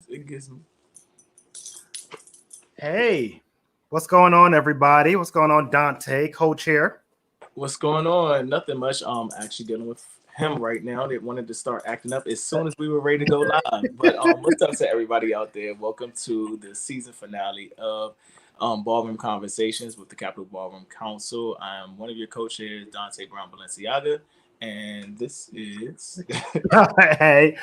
It gives me. Hey, what's going on, everybody? What's going on, Dante, coach here? What's going on? Nothing much. Actually dealing with him right now. They wanted to start acting up as soon as we were ready to go live. But what's up to everybody out there? Welcome to the season finale of Ballroom Conversations with the Capital Ballroom Council. I'm one of your coaches, Dante Brown Balenciaga, and this is Hey,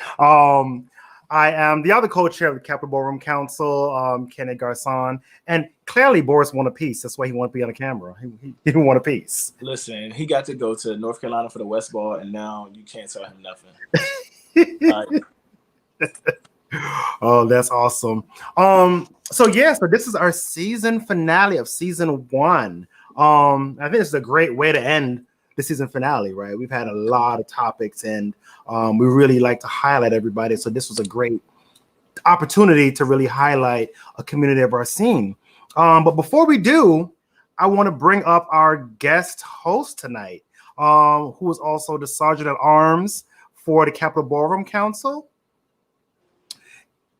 I am the other co-chair of the Capital Ballroom Council, Kenneth Garcon, and clearly Boris won a piece. That's why he wanted to be on the camera. He didn't want a piece. Listen, he got to go to North Carolina for the West Ball, and now you can't tell him nothing. Oh, that's awesome. So this is our season finale of season 1. I think it's a great way to end the season finale, right? We've had a lot of topics, and we really like to highlight everybody. So this was a great opportunity to really highlight a community of our scene. But before we do, I want to bring up our guest host tonight, who is also the Sergeant at Arms for the Capital Ballroom Council.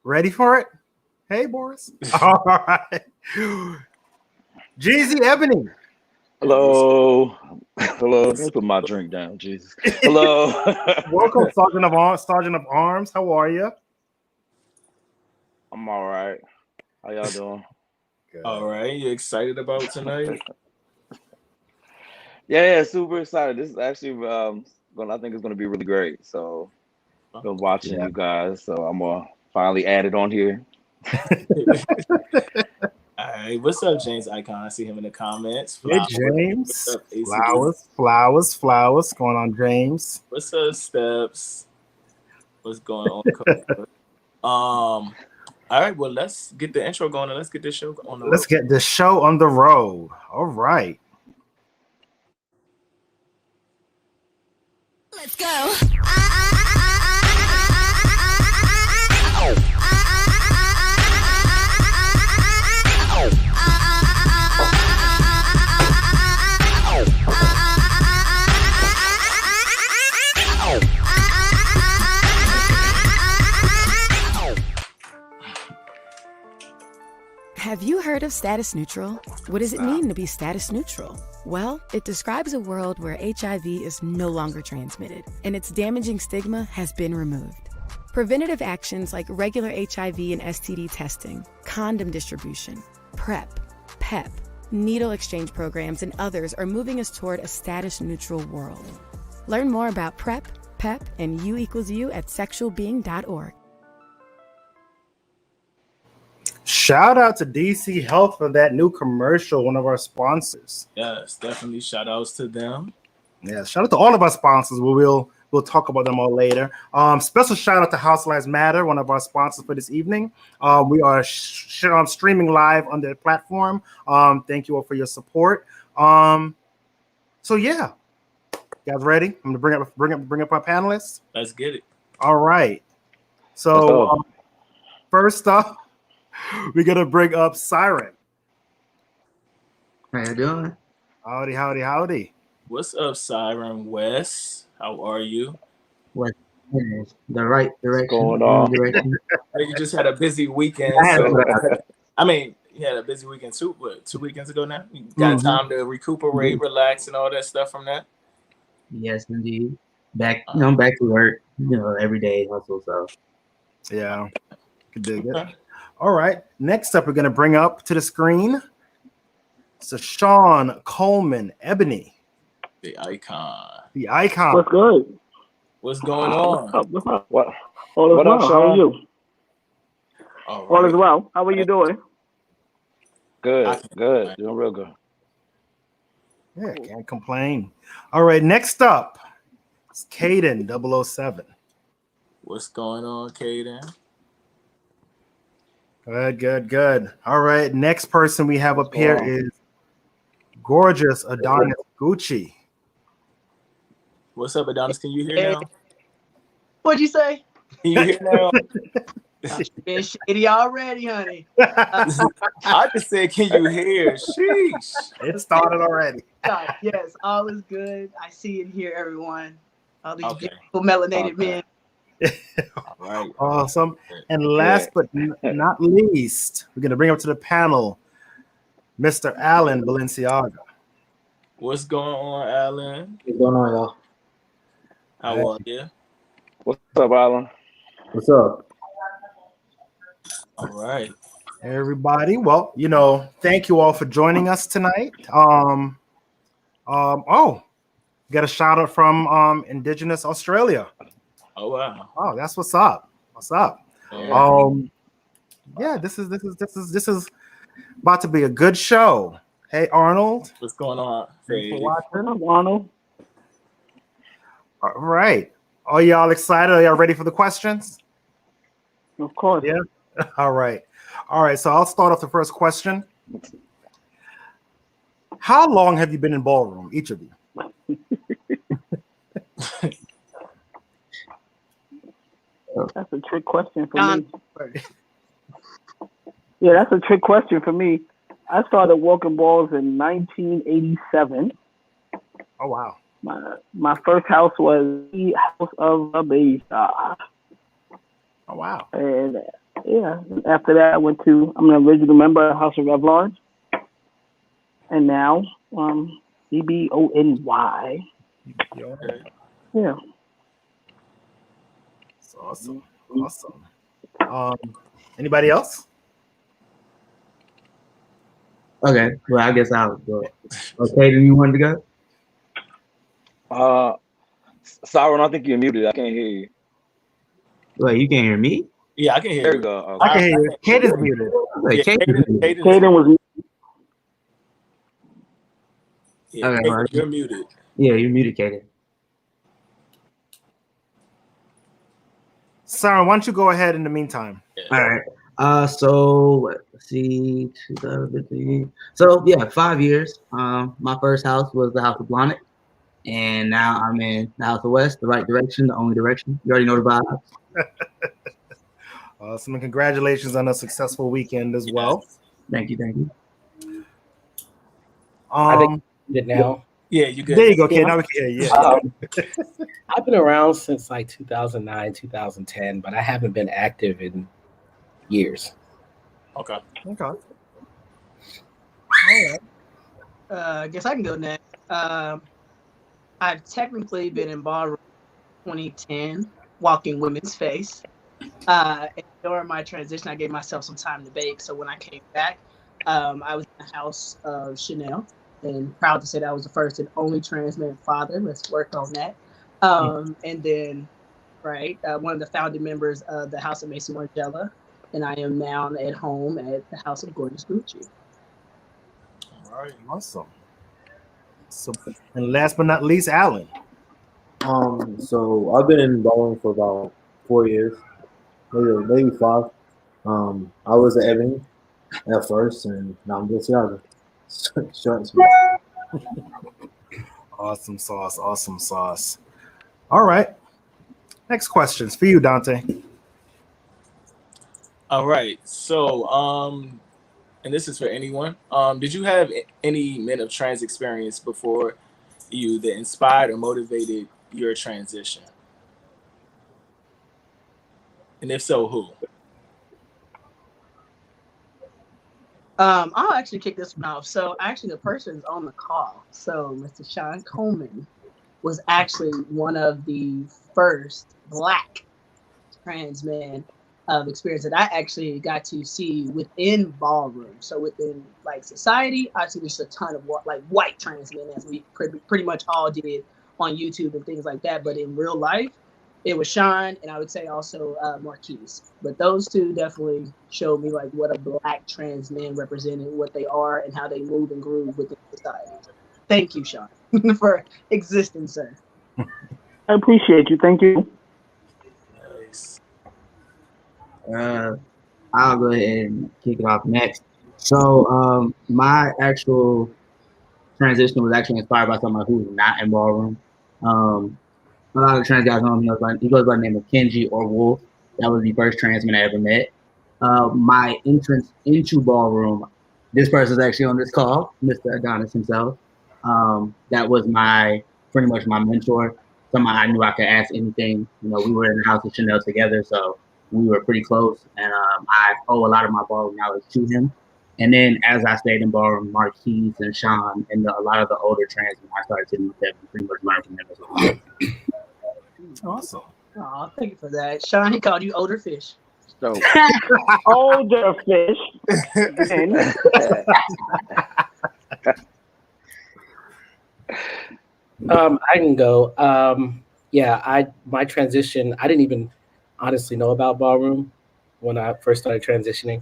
Ready for it? Hey, Boris. All right. Jeezy Ebony. Hello. Hello. Let me put my drink down, Jesus. Hello. Welcome, Sergeant of Arms. How are you? I'm all right. How y'all doing? Good. All right. You excited about tonight? Yeah, super excited. This is actually I think it's gonna be really great. So been watching you guys. So I'm gonna finally add it on here. All right, what's up, James Icon? I see him in the comments. Hey, James. Flowers. What's going on, James? What's up, Steps? What's going on? All right, well, let's get the intro going and let's get this show on the road. Let's get the show on the road. All right. Let's go. Have you heard of status neutral? What does it mean to be status neutral? Well, it describes a world where HIV is no longer transmitted and its damaging stigma has been removed. Preventative actions like regular HIV and STD testing, condom distribution, PrEP, PEP, needle exchange programs, and others are moving us toward a status neutral world. Learn more about PrEP, PEP, and U=U at sexualbeing.org. Shout out to DC Health for that new commercial, one of our sponsors. Yes, definitely shout outs to them. Yeah, shout out to all of our sponsors. We'll talk about them all later. Special shout out to House Lives Matter, one of our sponsors for this evening. We are streaming live on their platform. Thank you all for your support. So yeah, you guys ready? I'm gonna bring up our panelists. Let's get it. All right. So first up, we're gonna bring up Siren. How you doing? Howdy. What's up, Siren West? How are you? What is the right direction? Going on? You just had a busy weekend. I mean, you had a busy weekend too. What, 2 weekends ago now? You got time to recuperate, relax, and all that stuff from that? Yes, indeed. Back to work. Every day hustle. So yeah, could dig it. All right. Next up, we're going to bring up to the screen. So Sean Coleman, Ebony. The icon. What's good? What's going on? What's up? All is well. How are you? All is well. How are you doing? Good. Doing real good. Yeah, can't complain. All right. Next up, it's Caden 007. What's going on, Caden? Good. All right. Next person we have up here is gorgeous Adonis Gucci. What's up, Adonis? Can you hear now? What'd you say? Can you hear now? Been shady already, honey. I just said, can you hear? Sheesh. It started already. Yes, all is good. I see and hear everyone. All these beautiful melanated men. All right. Awesome. And last but not least, we're going to bring up to the panel Mr. Alan Balenciaga. What's going on, Alan? What's going on, y'all? How are you? What's up, Alan? What's up? All right. Everybody, well, thank you all for joining us tonight. Got a shout out from Indigenous Australia. Oh wow. Oh, that's what's up. What's up? Yeah. This is about to be a good show. Hey, Arnold. What's going on? Thanks for watching. What's up, Arnold? All right. Are y'all excited? Are y'all ready for the questions? Of course. Yeah. All right. So I'll start off the first question. How long have you been in Ballroom, each of you? That's a trick question for me. Yeah, that's a trick question for me. I started walking balls in 1987. Oh wow. My first house was the House of a Bay Star. Oh wow. And after that I went to, I'm an original member of House of Revlon. And now EBONY. Okay. Yeah. That's awesome. Anybody else? Okay, well, I guess I'll go. Okay, do you want to go? Siren, I think you're muted. I can't hear you. Wait, you can't hear me? Yeah, I can hear There you. you go. I can hear you. Caden's muted. Wait, Caden was. Yeah, Okay, Caden, right. you're muted. Yeah, you're muted, Kaden. Sarah, why don't you go ahead in the meantime? All right. So let's see, 2015. So yeah, 5 years. My first house was the House of Blonnet, and now I'm in the House of West, the right direction, the only direction. You already know the vibes. Awesome, and congratulations on a successful weekend as well. Thank you. I think it now. Yeah, you good. There you go, Kid. Now we can hear you. Yeah. I've been around since like 2009, 2010, but I haven't been active in years. Okay. I guess I can go next. I've technically been in Ballroom 2010, walking women's face. And during my transition, I gave myself some time to bake. So when I came back, I was in the house of Chanel, and proud to say that I was the first and only trans man father. Let's work on that. And then, one of the founding members of the House of Macy Margiela, and I am now at home at the House of Gorgeous Gucci. All right, awesome. So, and last but not least, Alan. So I've been in ballroom for about 4 years, maybe 5. I was at Ebony at first, and now I'm just Yaga. Short and sweet. Awesome sauce. All right. Next questions for you, Dante. All right. So, and this is for anyone. Did you have any men of trans experience before you that inspired or motivated your transition? And if so, who? I'll actually kick this one off. So actually the person's on the call. So Mr. Sean Coleman was actually one of the first Black trans men of experience that I actually got to see within Ballroom. So within like society, I see just a ton of like white trans men, as we pretty much all did on YouTube and things like that. But in real life, it was Sean, and I would say also Marquise. But those two definitely showed me like what a Black trans man represented, what they are, and how they move and groove within society. Thank you, Sean, for existing, sir. I appreciate you. Thank you. Nice. I'll go ahead and kick it off next. So my actual transition was actually inspired by someone who's not in Ballroom. A lot of trans guys know him. He goes by the name of Kenji or Wolf. That was the first trans man I ever met. My entrance into Ballroom, this person's actually on this call, Mr. Adonis himself. That was pretty much my mentor. somebody I knew I could ask anything. You know, we were in the house with Chanel together, so we were pretty close. And I owe a lot of my ballroom knowledge to him. And then as I stayed in ballroom, Marquise and Sean and a lot of the older trans men, I started to meet them and pretty much learn from them as well. Awesome. Oh, thank you for that. Sean, he called you older fish. So Older fish. Then. I can go. My transition, I didn't even honestly know about ballroom when I first started transitioning.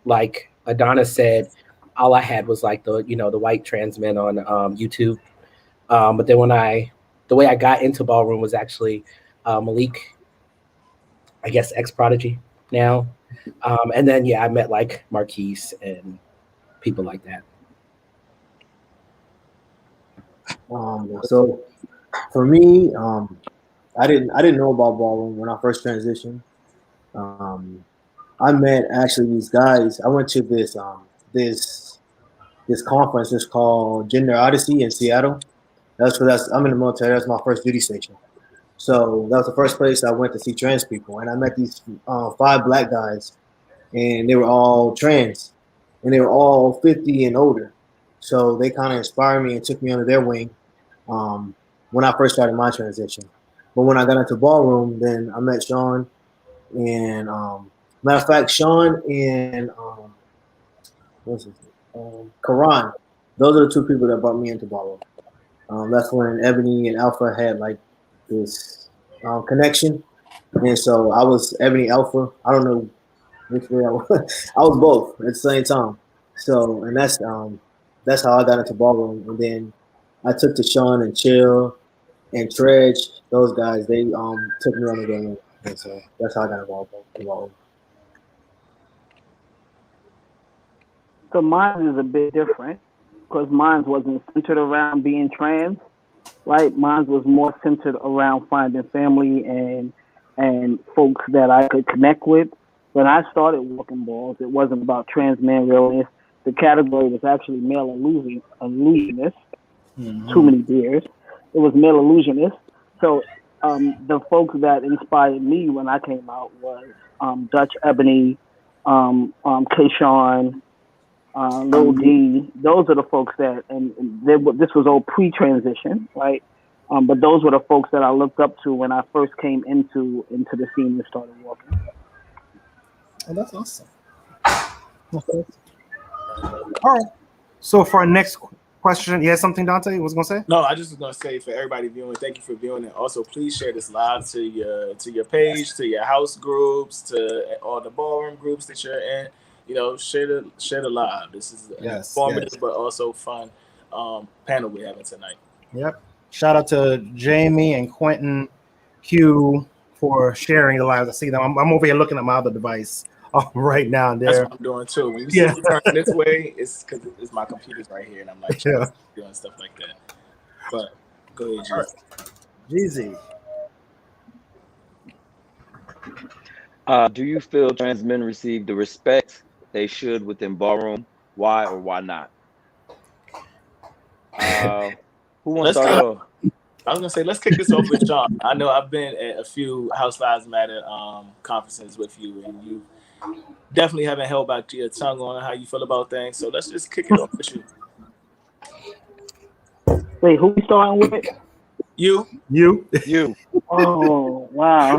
Like Adonis said, all I had was like the white trans men on YouTube. But then the way I got into ballroom was actually Malik, I guess ex Prodigy now. And then I met like Marquise and people like that. So for me, I didn't know about ballroom when I first transitioned. I met actually these guys. I went to this conference. It's called Gender Odyssey in Seattle. I'm in the military. That's my first duty station. So that was the first place I went to see trans people, and I met these 5 black guys, and they were all trans, and they were all 50 and older. So they kind of inspired me and took me under their wing when I first started my transition. But when I got into ballroom, then I met Sean, and matter of fact, Sean and what's his name? Karan. Those are the 2 people that brought me into ballroom. That's when Ebony and Alpha had like this connection, and so I was Ebony Alpha. I don't know which way I was. I was both at the same time. So, and that's how I got into ballroom, and then I took to Sean and Chill and Tredge. Those guys, they took me under their wing, and so that's how I got involved. So mine is a bit different because mine wasn't centered around being trans, right? Mine was more centered around finding family and folks that I could connect with. When I started walking balls, it wasn't about trans man realness. The category was actually male illusionist. Mm-hmm. Too many beers. It was male illusionist. So the folks that inspired me when I came out was Dutch Ebony, Kayshawn, Lil D. Those are the folks that, and this was all pre-transition, right? But those were the folks that I looked up to when I first came into the scene and started walking. Oh, that's awesome. Okay. All right. So for our next question, you had something, Dante? You was gonna say? No, I just was gonna say for everybody viewing, thank you for viewing, and also please share this live to your page, to your house groups, to all the ballroom groups that you're in. You know, share the live. This is an informative but also fun panel we're having tonight. Yep. Shout out to Jamie and Quentin Q for sharing the lives. I see them. I'm over here looking at my other device right now. And that's what I'm doing too. When you see me turn this way, it's because it's my computer's right here, and I'm like doing stuff like that. But go ahead, Jeezy. Do you feel trans men receive the respect they should within ballroom? Why or why not? Who wants to start off? I was gonna say let's kick this off with Sean. I know I've been at a few House Lives Matter conferences with you, and you definitely haven't held back your tongue on how you feel about things. So let's just kick it off with you. Wait, who we starting with? You. Oh wow!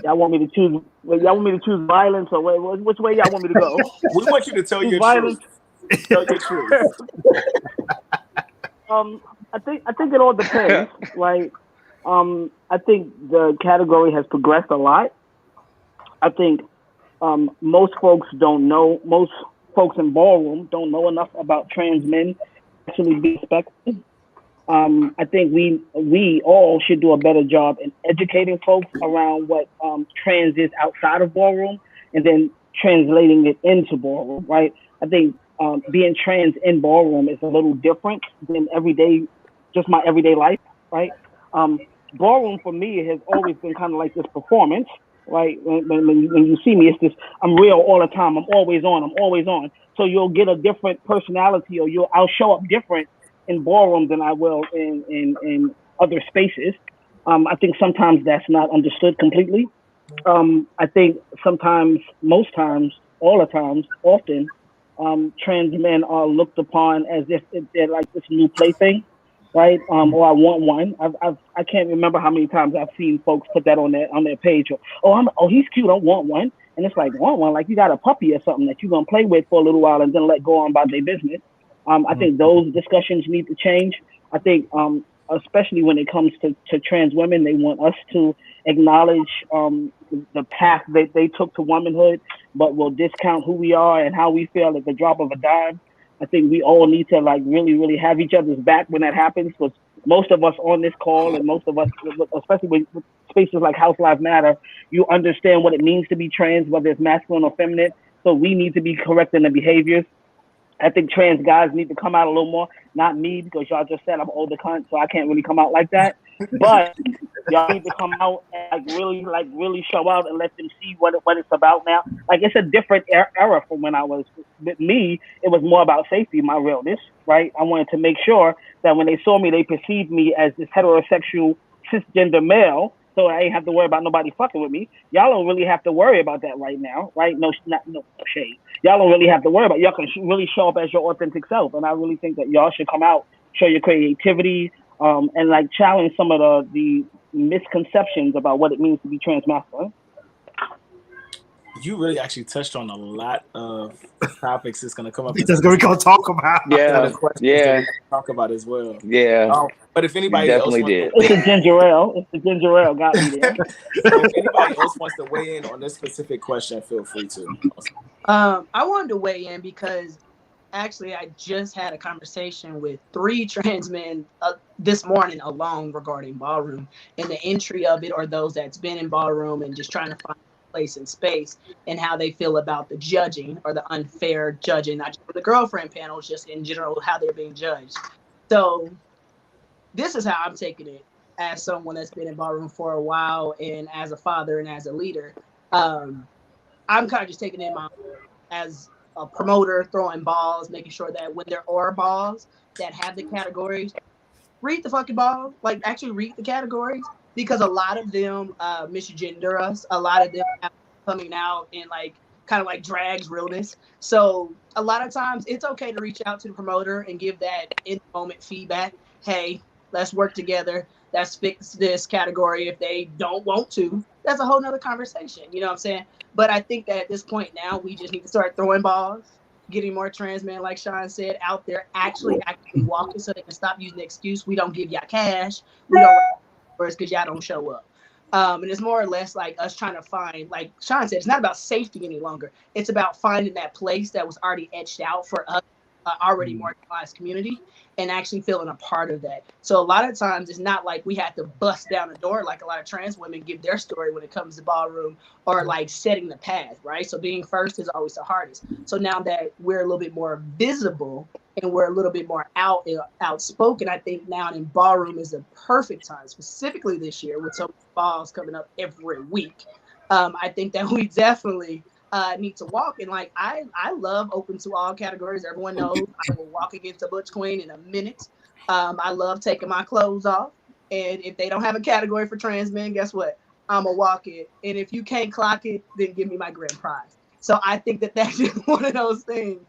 Y'all want me to choose? Y'all want me to choose violence, or which way y'all want me to go? We want you to tell your truth. Tell your truth. I think it all depends, right? I think the category has progressed a lot. I think most folks in ballroom don't know enough about trans men actually be respected. I think we all should do a better job in educating folks around what trans is outside of ballroom, and then translating it into ballroom, right? I think being trans in ballroom is a little different than my everyday life, right? Ballroom for me has always been kind of like this performance, right? When you see me, it's this, I'm real all the time. I'm always on. So you'll get a different personality, or I'll show up different in ballroom than I will in other spaces. I think sometimes that's not understood completely. I think sometimes, most times, all the times, often, trans men are looked upon as if they're like this new plaything, right? Or I want one. I can't remember how many times I've seen folks put that on their page. Or, oh, he's cute. I want one. And it's like, want one? Like you got a puppy or something that you're gonna play with for a little while and then let go on about their business. I think those discussions need to change. I think, especially when it comes to trans women, they want us to acknowledge the path that they took to womanhood, but will discount who we are and how we feel at the drop of a dime. I think we all need to like really, really have each other's back when that happens, because most of us on this call and most of us, especially with spaces like House Lives Matter, you understand what it means to be trans, whether it's masculine or feminine. So we need to be correcting the behaviors. I think trans guys need to come out a little more. Not me, because y'all just said I'm older cunt, so I can't really come out like that. But y'all need to come out and really show out and let them see what it's about now. Like it's a different era from when I was with me. It was more about safety, my realness, right? I wanted to make sure that when they saw me, they perceived me as this heterosexual cisgender male. So I ain't have to worry about nobody fucking with me. Y'all don't really have to worry about that right now, right? No shade. Y'all don't really have to worry about it. Y'all can really show up as your authentic self. And I really think that y'all should come out, show your creativity, and like challenge some of the misconceptions about what it means to be trans masculine. You really actually touched on a lot of topics that's going to come up. That's we're going to talk about. Yeah. Talk about as well. Yeah. But if anybody definitely else did. It's the ginger ale. It's the ginger ale got me there. If anybody else wants to weigh in on this specific question, feel free to. I wanted to weigh in because actually I just had a conversation with 3 trans men this morning alone regarding Ballroom and the entry of it, or those that's been in Ballroom and just trying to find a place in space, and how they feel about the judging or the unfair judging, not just for the girlfriend panels, just in general how they're being judged. So this is how I'm taking it as someone that's been in Ballroom for a while, and as a father and as a leader. I'm kind of just taking it as a promoter, throwing balls, making sure that when there are balls that have the categories, read the fucking ball. Like actually read the categories, because a lot of them misgender us. A lot of them have coming out and like kind of like drags realness. So a lot of times it's okay to reach out to the promoter and give that in the moment feedback. Hey, let's work together. Let's fix this category. If they don't want to, that's a whole nother conversation. You know what I'm saying? But I think that at this point now, we just need to start throwing balls, getting more trans men, like Sean said, out there actually walking, so they can stop using the excuse, we don't give y'all cash, we don't because y'all don't show up. And it's more or less like us trying to find, like Sean said, it's not about safety any longer. It's about finding that place that was already etched out for us, already marginalized community, and actually feeling a part of that. So a lot of times it's not like we have to bust down the door like a lot of trans women give their story when it comes to Ballroom, or like setting the path, right? So being first is always the hardest. So now that we're a little bit more visible and we're a little bit more outspoken, I think now in Ballroom is the perfect time, specifically this year with so many balls coming up every week. I think that we definitely need to walk. And like I love open to all categories. Everyone knows I will walk against a butch queen in a minute. I love taking my clothes off, and if they don't have a category for trans men, guess what? I'm gonna walk it. And if you can't clock it, then give me my grand prize. So I think that that's just one of those things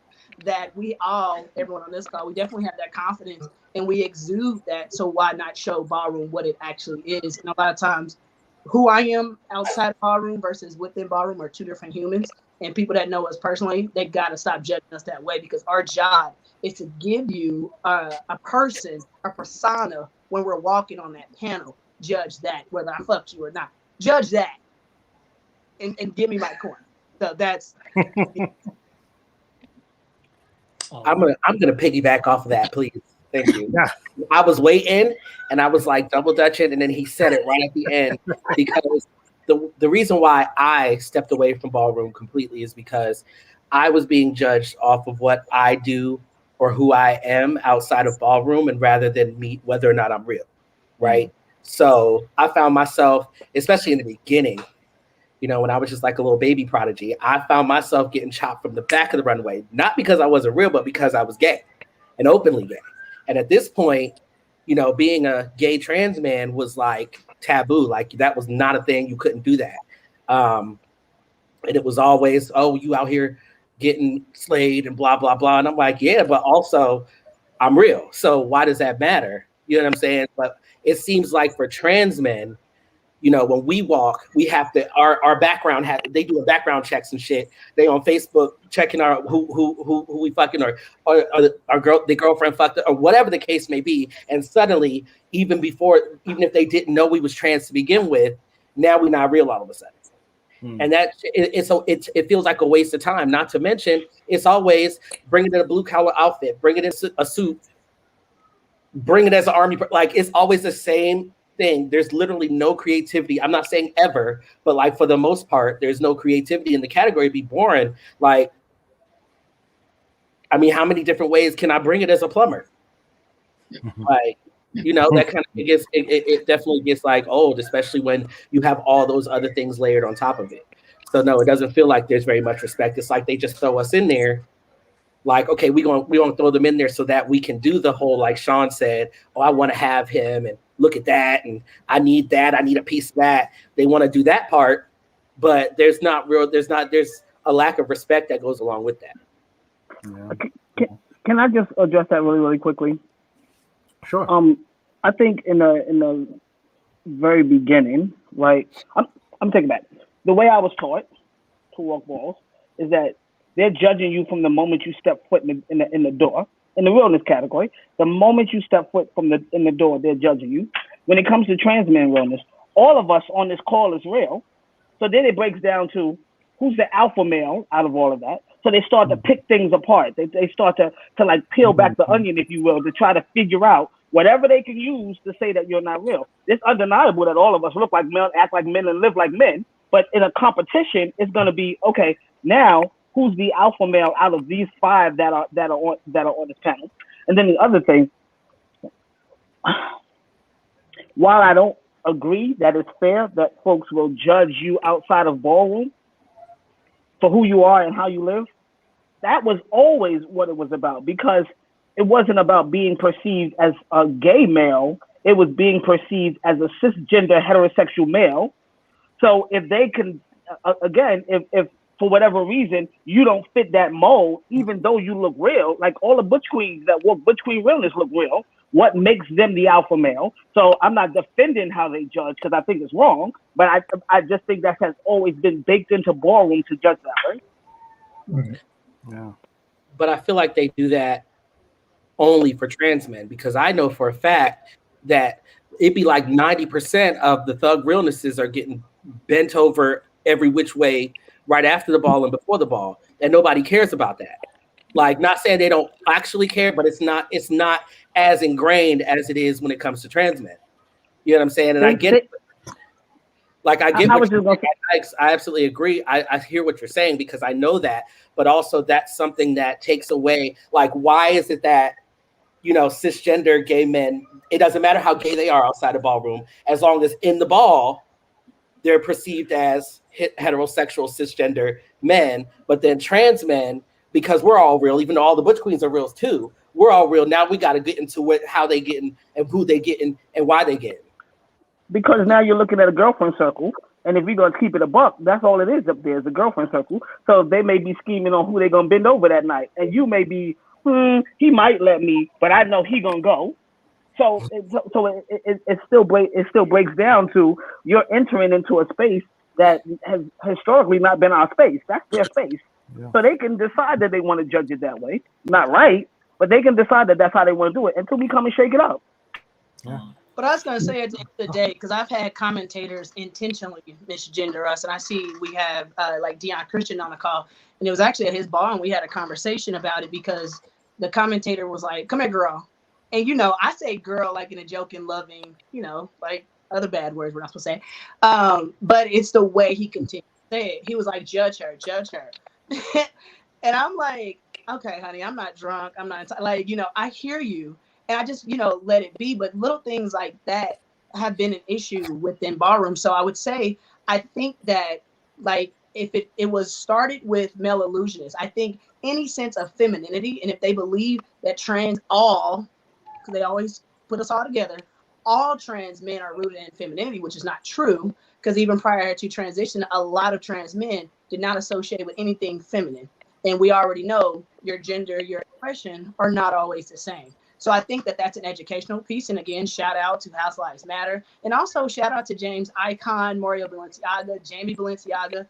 that we all, everyone on this call, we definitely have that confidence and we exude that. So why not show Ballroom what it actually is? And a lot of times, who I am outside of Ballroom versus within Ballroom are 2 different humans. And people that know us personally, they got to stop judging us that way, because our job is to give you a person, a persona when we're walking on that panel. Judge that, whether I fucked you or not. Judge that and give me my coin. So that's... I'm gonna piggyback off of that, please. Thank you. Yeah. I was waiting and I was like double dutching, and then he said it right at the end, because the reason why I stepped away from Ballroom completely is because I was being judged off of what I do or who I am outside of Ballroom, and rather than meet whether or not I'm real, right? Mm-hmm. So I found myself, especially in the beginning, you know, when I was just like a little baby prodigy, I found myself getting chopped from the back of the runway, not because I wasn't real, but because I was gay and openly gay. And at this point, you know, being a gay trans man was like taboo. Like that was not a thing. You couldn't do that. And it was always, oh, you out here getting slayed and blah, blah, blah. And I'm like, yeah, but also I'm real. So why does that matter? You know what I'm saying? But it seems like for trans men, you know, when we walk, we have to our background they do background checks and shit. They on Facebook checking our who we fucking or our girlfriend fucked or whatever the case may be. And suddenly, even if they didn't know we was trans to begin with, now we're not real all of a sudden. And that it feels like a waste of time. Not to mention, it's always bring it in a blue collar outfit, bring it in a suit, bring it as an army. Like it's always the same thing. There's literally no creativity. I'm not saying ever, but like for the most part, there's no creativity in the category. It'd be boring. Like, I mean, how many different ways can I bring it as a plumber? Like, you know, that kind of it definitely gets like old, especially when you have all those other things layered on top of it. So no, it doesn't feel like there's very much respect. It's like they just throw us in there. Like, okay, we gonna throw them in there so that we can do the whole, like Sean said, oh, I want to have him and look at that and I need a piece of that. They want to do that part, but there's a lack of respect that goes along with that. Yeah. Can I just address that really, really quickly? Sure. I think in the very beginning, right? I'm taking back. The way I was taught to walk balls is that they're judging you from the moment you step foot in the door. In the realness category, the moment you step foot in the door, they're judging you. When it comes to trans man realness, all of us on this call is real. So then it breaks down to who's the alpha male out of all of that. So they start to pick things apart. They start to like peel back the onion, if you will, to try to figure out whatever they can use to say that you're not real. It's undeniable that all of us look like men, act like men, and live like men. But in a competition, it's going to be, okay, now who's the alpha male out of these 5 that are on this panel? And then the other thing, while I don't agree that it's fair that folks will judge you outside of ballroom for who you are and how you live, that was always what it was about, because it wasn't about being perceived as a gay male. It was being perceived as a cisgender heterosexual male. So if they can, again, if for whatever reason you don't fit that mold, even though you look real, like all the butch queens that walk butch queen realness look real, what makes them the alpha male? So I'm not defending how they judge because I think it's wrong, but I just think that has always been baked into ballroom to judge that, right? Yeah. But I feel like they do that only for trans men, because I know for a fact that it'd be like 90% of the thug realnesses are getting bent over every which way right after the ball and before the ball, and nobody cares about that. Like, not saying they don't actually care, but it's not as ingrained as it is when it comes to trans men. You know what I'm saying? And I get it. Like, I get what you're saying. I absolutely agree. I hear what you're saying, because I know that, but also that's something that takes away, like, why is it that, you know, cisgender gay men, it doesn't matter how gay they are outside of ballroom, as long as in the ball, they're perceived as heterosexual cisgender men, but then trans men, because we're all real, even though all the butch queens are real too, we're all real. Now we got to get into how they getting and who they getting and why they getting. Because now you're looking at a girlfriend circle, and if we're going to keep it a buck, that's all it is up there, is a girlfriend circle. So they may be scheming on who they're going to bend over that night, and you may be, he might let me, but I know he going to go. So it still breaks down to you're entering into a space that has historically not been our space. That's their space. Yeah. So they can decide that they want to judge it that way. Not right, but they can decide that that's how they want to do it until we come and shake it up. Yeah. But I was going to say at the end of the day, because I've had commentators intentionally misgender us, and I see we have like Deion Christian on the call, and it was actually at his bar, and we had a conversation about it because the commentator was like, "Come here, girl." And, you know, I say girl like in a joking, loving, you know, like other bad words we're not supposed to say. But it's the way he continued to say it. He was like, judge her. And I'm like, okay, honey, I'm not drunk. I'm not like, you know, I hear you. And I just, you know, let it be. But little things like that have been an issue within ballroom. So I would say, I think that, like, if it was started with male illusionists, I think any sense of femininity, and if they believe that trans all, because they always put us all together, all trans men are rooted in femininity, which is not true, because even prior to transition, a lot of trans men did not associate with anything feminine. And we already know your gender, your expression are not always the same. So I think that that's an educational piece. And again, shout out to House Lives Matter. And also shout out to James Icon, Mario Balenciaga, Jamie Balenciaga,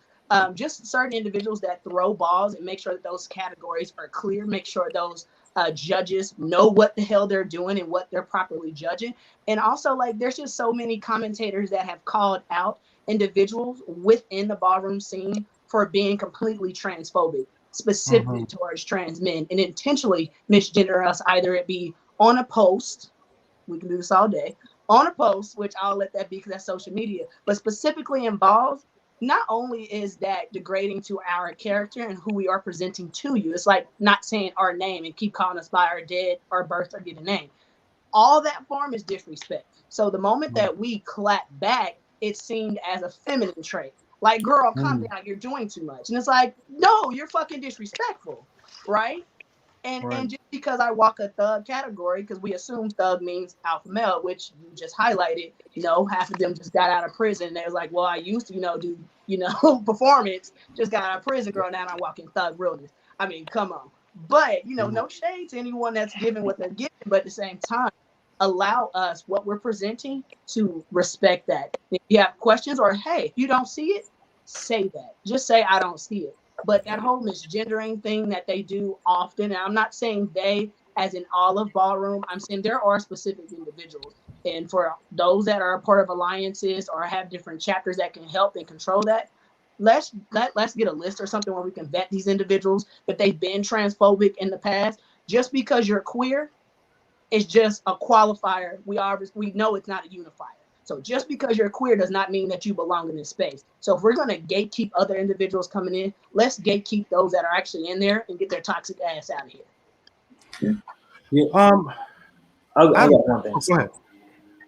just certain individuals that throw balls and make sure that those categories are clear, make sure those judges know what the hell they're doing and what they're properly judging. And also, like, there's just so many commentators that have called out individuals within the ballroom scene for being completely transphobic, specifically towards trans men, and intentionally misgender us, either it be on a post, we can do this all day, on a post, which I'll let that be because that's social media, but specifically in balls, not only is that degrading to our character and who we are presenting to you, it's like not saying our name and keep calling us by our dead, our birth, or given name. All that form is disrespect. So the moment that we clap back, it's seen as a feminine trait. Like, girl, calm down, you're doing too much. And it's like, no, you're fucking disrespectful, right? And just because I walk a thug category, because we assume thug means alpha male, which you just highlighted, half of them just got out of prison. They was like, well, I used to, do, performance, just got out of prison, girl, now I'm walking thug realness. I mean, come on. But, no shade to anyone that's giving what they're giving, but at the same time, allow us what we're presenting to respect that. If you have questions or, hey, if you don't see it, say that. Just say, I don't see it. But that whole misgendering thing that they do often, and I'm not saying they as in all of ballroom, I'm saying there are specific individuals. And for those that are a part of alliances or have different chapters that can help and control that, let's get a list or something where we can vet these individuals that they've been transphobic in the past. Just because you're queer is just a qualifier. We know it's not a unifier. So just because you're queer does not mean that you belong in this space. So if we're going to gatekeep other individuals coming in, let's gatekeep those that are actually in there and get their toxic ass out of here. Yeah. I got one thing. Go ahead.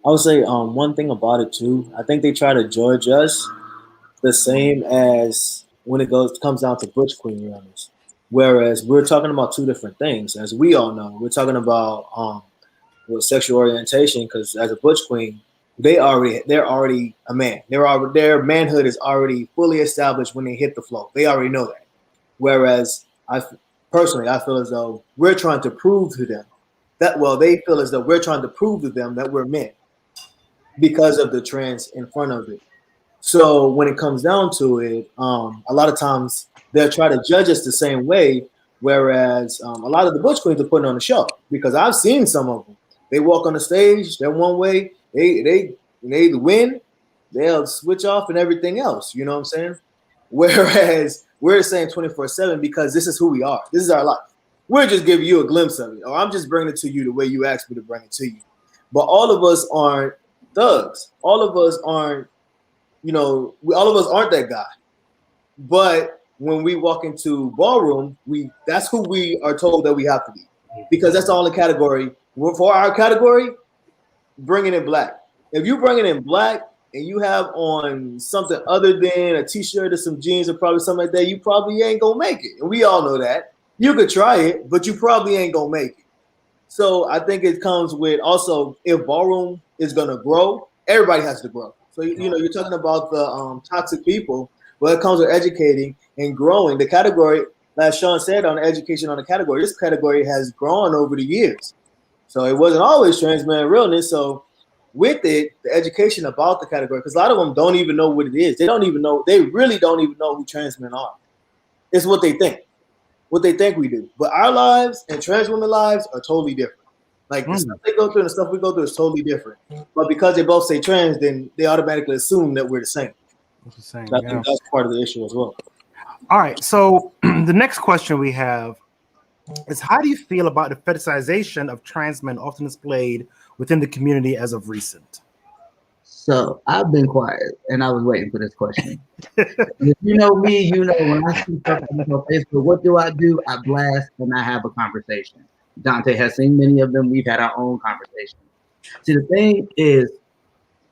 I would say one thing about it too. I think they try to judge us the same as when it comes down to Butch Queen realness. Whereas we're talking about two different things, as we all know. We're talking about with sexual orientation, because as a Butch Queen, they're already a man. Their manhood is already fully established when they hit the floor. They already know that. Whereas I feel as though we're trying to prove to them they feel as though we're trying to prove to them that we're men because of the trans in front of it. So when it comes down to it, a lot of times they'll try to judge us the same way. Whereas a lot of the Butch Queens are putting on a show, because I've seen some of them. They walk on the stage, they're one way. They win, they'll switch off and everything else. You know what I'm saying? Whereas we're saying 24/7 because this is who we are. This is our life. We're just giving you a glimpse of it, or I'm just bringing it to you the way you asked me to bring it to you. But all of us aren't thugs. All of us aren't, all of us aren't that guy. But when we walk into ballroom, that's who we are told that we have to be, because that's the only category. For our category, bringing in black. If you bring it in black and you have on something other than a t-shirt or some jeans or probably something like that, you probably ain't gonna make it. And we all know that. You could try it, but you probably ain't gonna make it. So I think it comes with also, if ballroom is gonna grow, everybody has to grow. So you're talking about the toxic people. Well, it comes with educating and growing. The category, like Sean said, on the education on the category, this category has grown over the years. So it wasn't always trans man realness. So with it, the education about the category, because a lot of them don't even know what it is. They really don't even know who trans men are. It's what they think we do. But our lives and trans women lives are totally different. Like the stuff they go through and the stuff we go through is totally different. But because they both say trans, then they automatically assume that we're the same. So I think that's part of the issue as well. All right. So the next question we have is, how do you feel about the fetishization of trans men often displayed within the community as of recent? So I've been quiet and I was waiting for this question. If you know me, when I see stuff on Facebook, what do? I blast and I have a conversation. Dante has seen many of them. We've had our own conversation. See, the thing is,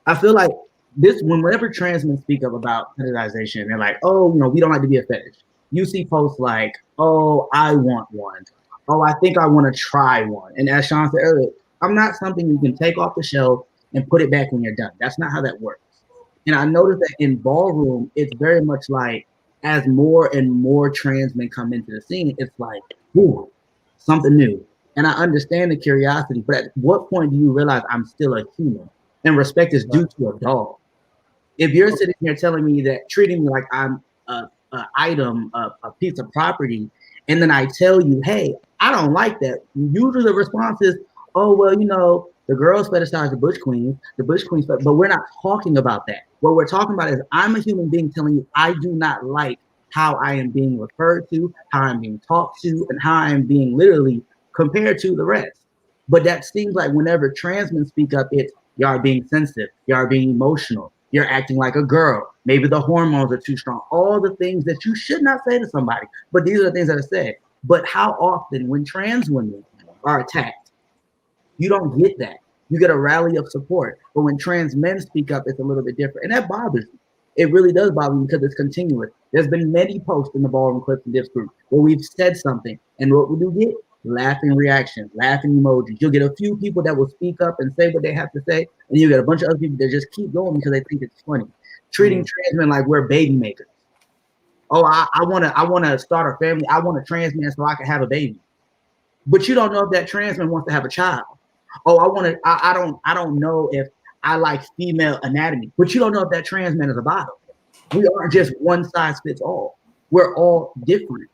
I feel like whenever trans men speak up about fetishization, they're like, oh, we don't like to be a fetish. You see posts like, oh, I want one. Oh, I think I want to try one. And as Sean said earlier, I'm not something you can take off the shelf and put it back when you're done. That's not how that works. And I noticed that in Ballroom, it's very much like as more and more trans men come into the scene, it's like, ooh, something new. And I understand the curiosity, but at what point do you realize I'm still a human and respect is due to a dog? If you're sitting here telling me that, treating me like I'm a item, a piece of property, and then I tell you, hey, I don't like that. Usually the response is, oh, well, the girls fetishize the Bush Queens, but we're not talking about that. What we're talking about is I'm a human being telling you I do not like how I am being referred to, how I'm being talked to, and how I am being literally compared to the rest. But that seems like whenever trans men speak up, it's you are being sensitive, you are being emotional, you're acting like a girl. Maybe the hormones are too strong. All the things that you should not say to somebody, but these are the things that are said. But how often, when trans women are attacked, you don't get that. You get a rally of support. But when trans men speak up, it's a little bit different. And that bothers me. It really does bother me because it's continuous. There's been many posts in the Ballroom Clips and Dips group where we've said something, and what we do get? Laughing reactions, laughing emojis. You'll get a few people that will speak up and say what they have to say, and you get a bunch of other people that just keep going because they think it's funny. Treating trans men like we're baby makers. Oh, I wanna start a family. I want a trans man so I can have a baby. But you don't know if that trans man wants to have a child. Oh, I don't know if I like female anatomy, but you don't know if that trans man is a bottom. We aren't just one size fits all. We're all different.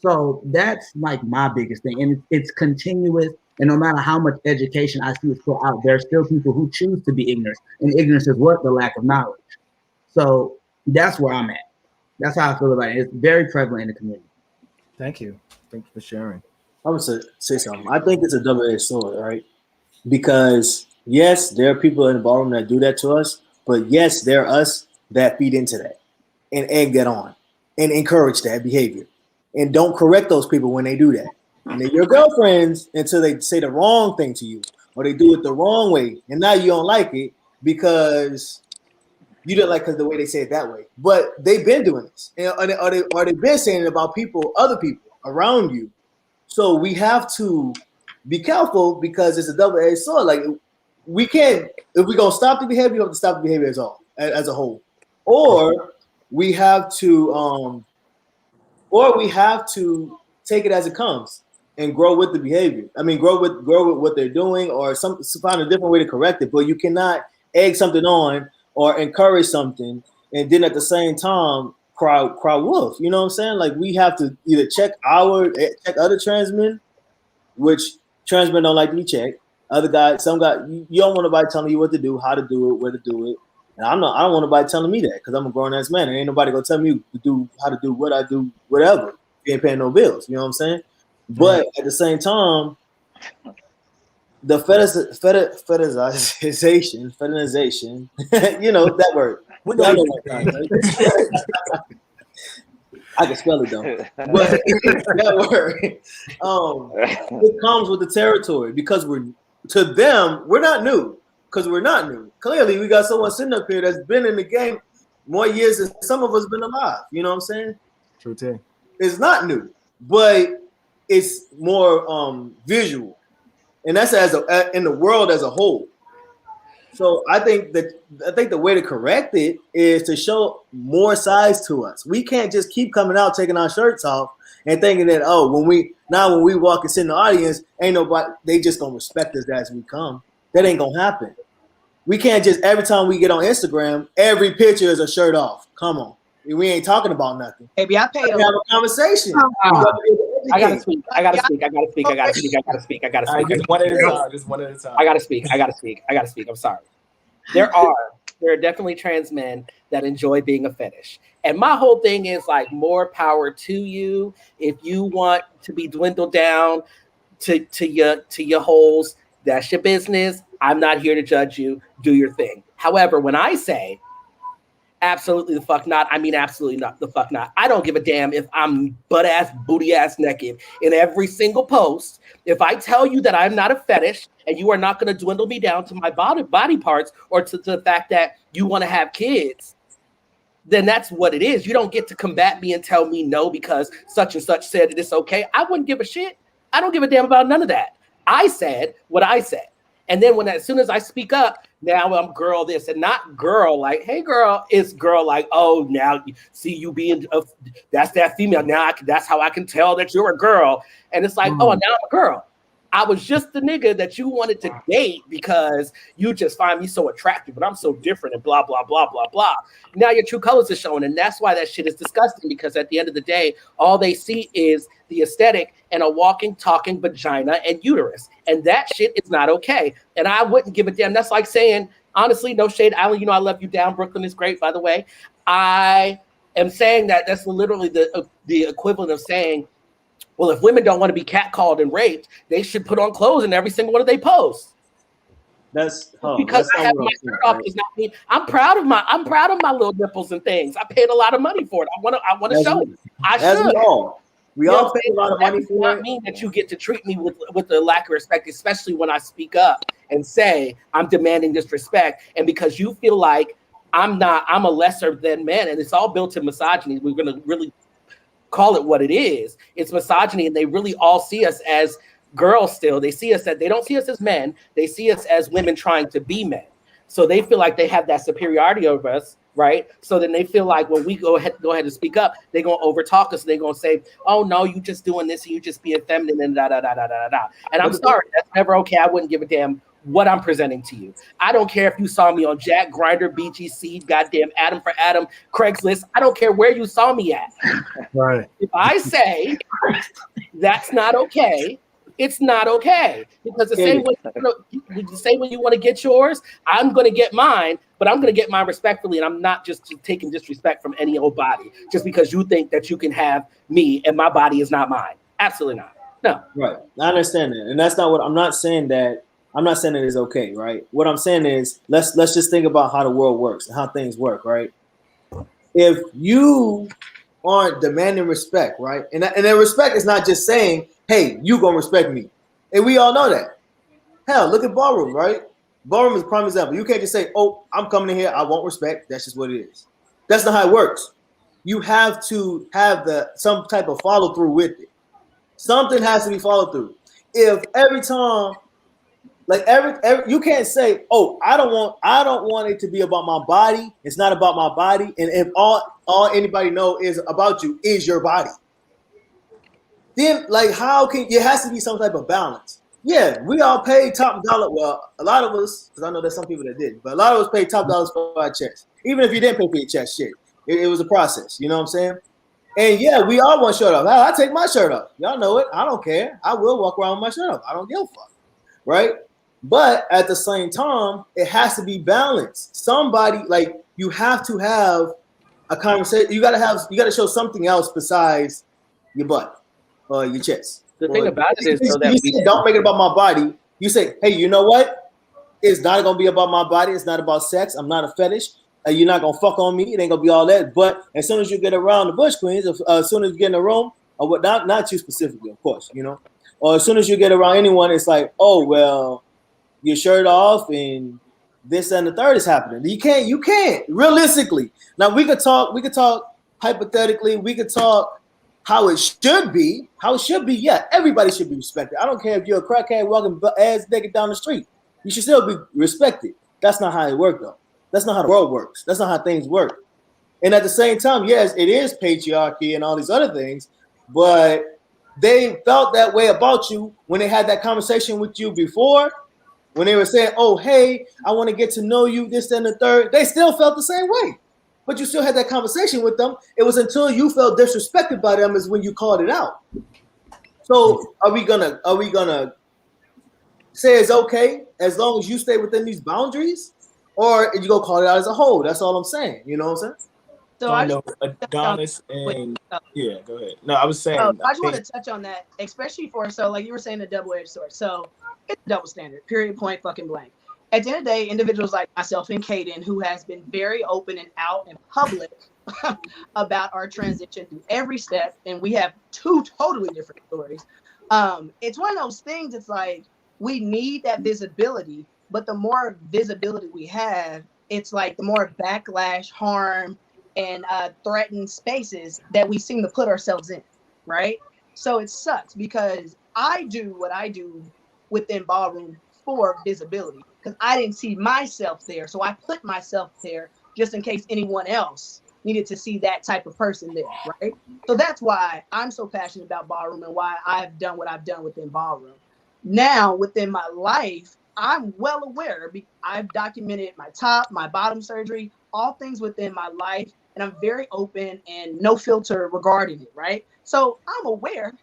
So that's like my biggest thing. And it's continuous. And no matter how much education I see is put out, there's still people who choose to be ignorant. And ignorance is what? The lack of knowledge. So that's where I'm at. That's how I feel about it. It's very prevalent in the community. Thank you. Thank you for sharing. I would say something. I think it's a double-edged sword, right? Because yes, there are people in the ballroom that do that to us, but yes, there are us that feed into that and egg that on and encourage that behavior. And don't correct those people when they do that. And they're your girlfriends until they say the wrong thing to you or they do it the wrong way. And now you don't like it because you didn't like the way they say it that way. But they've been doing this. Or they've been saying it about people, other people around you. So we have to be careful because it's a double-edged sword. Like we can't, if we're gonna stop the behavior, we have to stop the behavior as a whole. Or we have to take it as it comes and grow with the behavior. I mean, grow with what they're doing, or find a different way to correct it. But you cannot egg something on or encourage something, and then at the same time cry wolf. You know what I'm saying? Like we have to either check other trans men, which trans men don't like to be checked. Other guys, some guys, you don't want nobody telling you what to do, how to do it, where to do it. And I don't want nobody telling me that because I'm a grown ass man and ain't nobody gonna tell me how to do what I do, whatever. You ain't paying no bills, you know what I'm saying? But at the same time, the fetishization, you know that word. I can spell it though, but that word, it comes with the territory because we're not new. Because we're not new. Clearly, we got someone sitting up here that's been in the game more years than some of us been alive. You know what I'm saying? True thing. It's not new, but it's more visual, and that's in the world as a whole. So I think the way to correct it is to show more sides to us. We can't just keep coming out taking our shirts off and thinking that when we walk and sit in the audience, ain't nobody, they just gonna respect us as we come. That ain't gonna happen. We can't just every time we get on Instagram, every picture is a shirt off. Come on, we ain't talking about nothing. Maybe I paid. Have a conversation. I gotta speak. I gotta speak. Just one at a time. I gotta speak. I'm sorry. There are definitely trans men that enjoy being a fetish. And my whole thing is like more power to you. If you want to be dwindled down to your holes, that's your business. I'm not here to judge you. Do your thing. However, when I say absolutely the fuck not, I mean absolutely not the fuck not. I don't give a damn if I'm butt ass, booty ass naked in every single post. If I tell you that I'm not a fetish and you are not going to dwindle me down to my body parts or to the fact that you want to have kids, then that's what it is. You don't get to combat me and tell me no because such and such said that it's okay. I wouldn't give a shit. I don't give a damn about none of that. I said what I said. And then as soon as I speak up, now I'm girl this and not girl like, hey girl, it's girl like, oh, now see you being that's that female. Now that's how I can tell that you're a girl. And it's like, oh, now I'm a girl. I was just the nigga that you wanted to date because you just find me so attractive, but I'm so different and blah, blah, blah, blah, blah. Now your true colors are showing. And that's why that shit is disgusting, because at the end of the day, all they see is the aesthetic and a walking, talking vagina and uterus. And that shit is not okay. And I wouldn't give a damn. That's like saying, honestly, no shade, Alan, you know I love you down. Brooklyn is great, by the way. I am saying that's literally the equivalent of saying, well, if women don't want to be catcalled and raped, they should put on clothes in every single one of they posts. That's because I have my shirt off does not mean I'm proud of my little nipples and things. I paid a lot of money for it. I want to show it. I should. We all pay a lot of money for it. That does not mean that you get to treat me with the lack of respect, especially when I speak up and say I'm demanding this respect. And because you feel like I'm a lesser than men, and it's all built in misogyny. We're going to really call it what it is. It's misogyny, and they really all see us as girls still. They don't see us as men. They see us as women trying to be men. So they feel like they have that superiority over us, right? So then they feel like when we go ahead and speak up, they're gonna overtalk us. They're gonna say, "Oh no, you just doing this and you just being feminine and da da da da da da." And I'm sorry, that's never okay. I wouldn't give a damn what I'm presenting to you. I don't care if you saw me on Jack, Grindr, BGC, goddamn Adam for Adam, Craigslist. I don't care where you saw me at. Right. If I say that's not okay, it's not okay. Because the same way you want to get yours, I'm going to get mine, but I'm going to get mine respectfully, and I'm not just taking disrespect from any old body just because you think that you can have me and my body is not mine. Absolutely not. No. Right. I understand that. And that's not what I'm not saying that it's okay, right? What I'm saying is let's just think about how the world works and how things work, right? If you aren't demanding respect, right? And that respect is not just saying, hey, you gonna respect me. And we all know that. Hell, look at Ballroom, right? Ballroom is a prime example. You can't just say, oh, I'm coming in here, I won't respect. That's just what it is. That's not how it works. You have to have some type of follow through with it. Something has to be followed through. If every time, like every you can't say, oh, I don't want it to be about my body. It's not about my body. And if all anybody know is about you is your body. Then like how can it has to be some type of balance. Yeah, we all pay top dollar. Well, a lot of us, because I know there's some people that didn't, but a lot of us pay top dollars for our checks. Even if you didn't pay for your chest, shit. It was a process, you know what I'm saying? And yeah, we all want shirt off. I take my shirt off. Y'all know it. I don't care. I will walk around with my shirt off. I don't give a fuck. Right? But at the same time, it has to be balanced. Somebody, like, you have to have a conversation. You gotta show something else besides your butt or your chest. The thing about it is, don't make it about my body. You say, hey, you know what? It's not gonna be about my body. It's not about sex. I'm not a fetish. You're not gonna fuck on me. It ain't gonna be all that. But as soon as you get around the Bush Queens, as soon as you get in the room, or what? Not you specifically, of course, you know. Or as soon as you get around anyone, it's like, oh well, your shirt off and this and the third is happening. You can't realistically. Now we could talk hypothetically. We could talk how it should be. Yeah, everybody should be respected. I don't care if you're a crackhead walking ass naked down the street. You should still be respected. That's not how it works, though. That's not how the world works. That's not how things work. And at the same time, yes, it is patriarchy and all these other things, but they felt that way about you when they had that conversation with you before. When they were saying, oh, hey, I want to get to know you, this and the third, they still felt the same way. But you still had that conversation with them. It was until you felt disrespected by them is when you called it out. So are we gonna say it's okay as long as you stay within these boundaries? Or you go call it out as a whole? That's all I'm saying. You know what I'm saying? So I know Adonis and yeah, go ahead. No, I was saying. I just want to touch on that, especially like you were saying, the double-edged sword. So it's double standard. Period. Point. Fucking blank. At the end of the day, individuals like myself and Kaden, who has been very open and out and public about our transition through every step, and we have two totally different stories. It's one of those things. It's like we need that visibility, but the more visibility we have, it's like the more backlash, harm, and threatened spaces that we seem to put ourselves in, right? So it sucks because I do what I do within Ballroom for visibility because I didn't see myself there. So I put myself there just in case anyone else needed to see that type of person there, right? So that's why I'm so passionate about Ballroom and why I've done what I've done within Ballroom. Now, within my life, I'm well aware. I've documented my top, my bottom surgery, all things within my life, and I'm very open and no filter regarding it, right? So I'm aware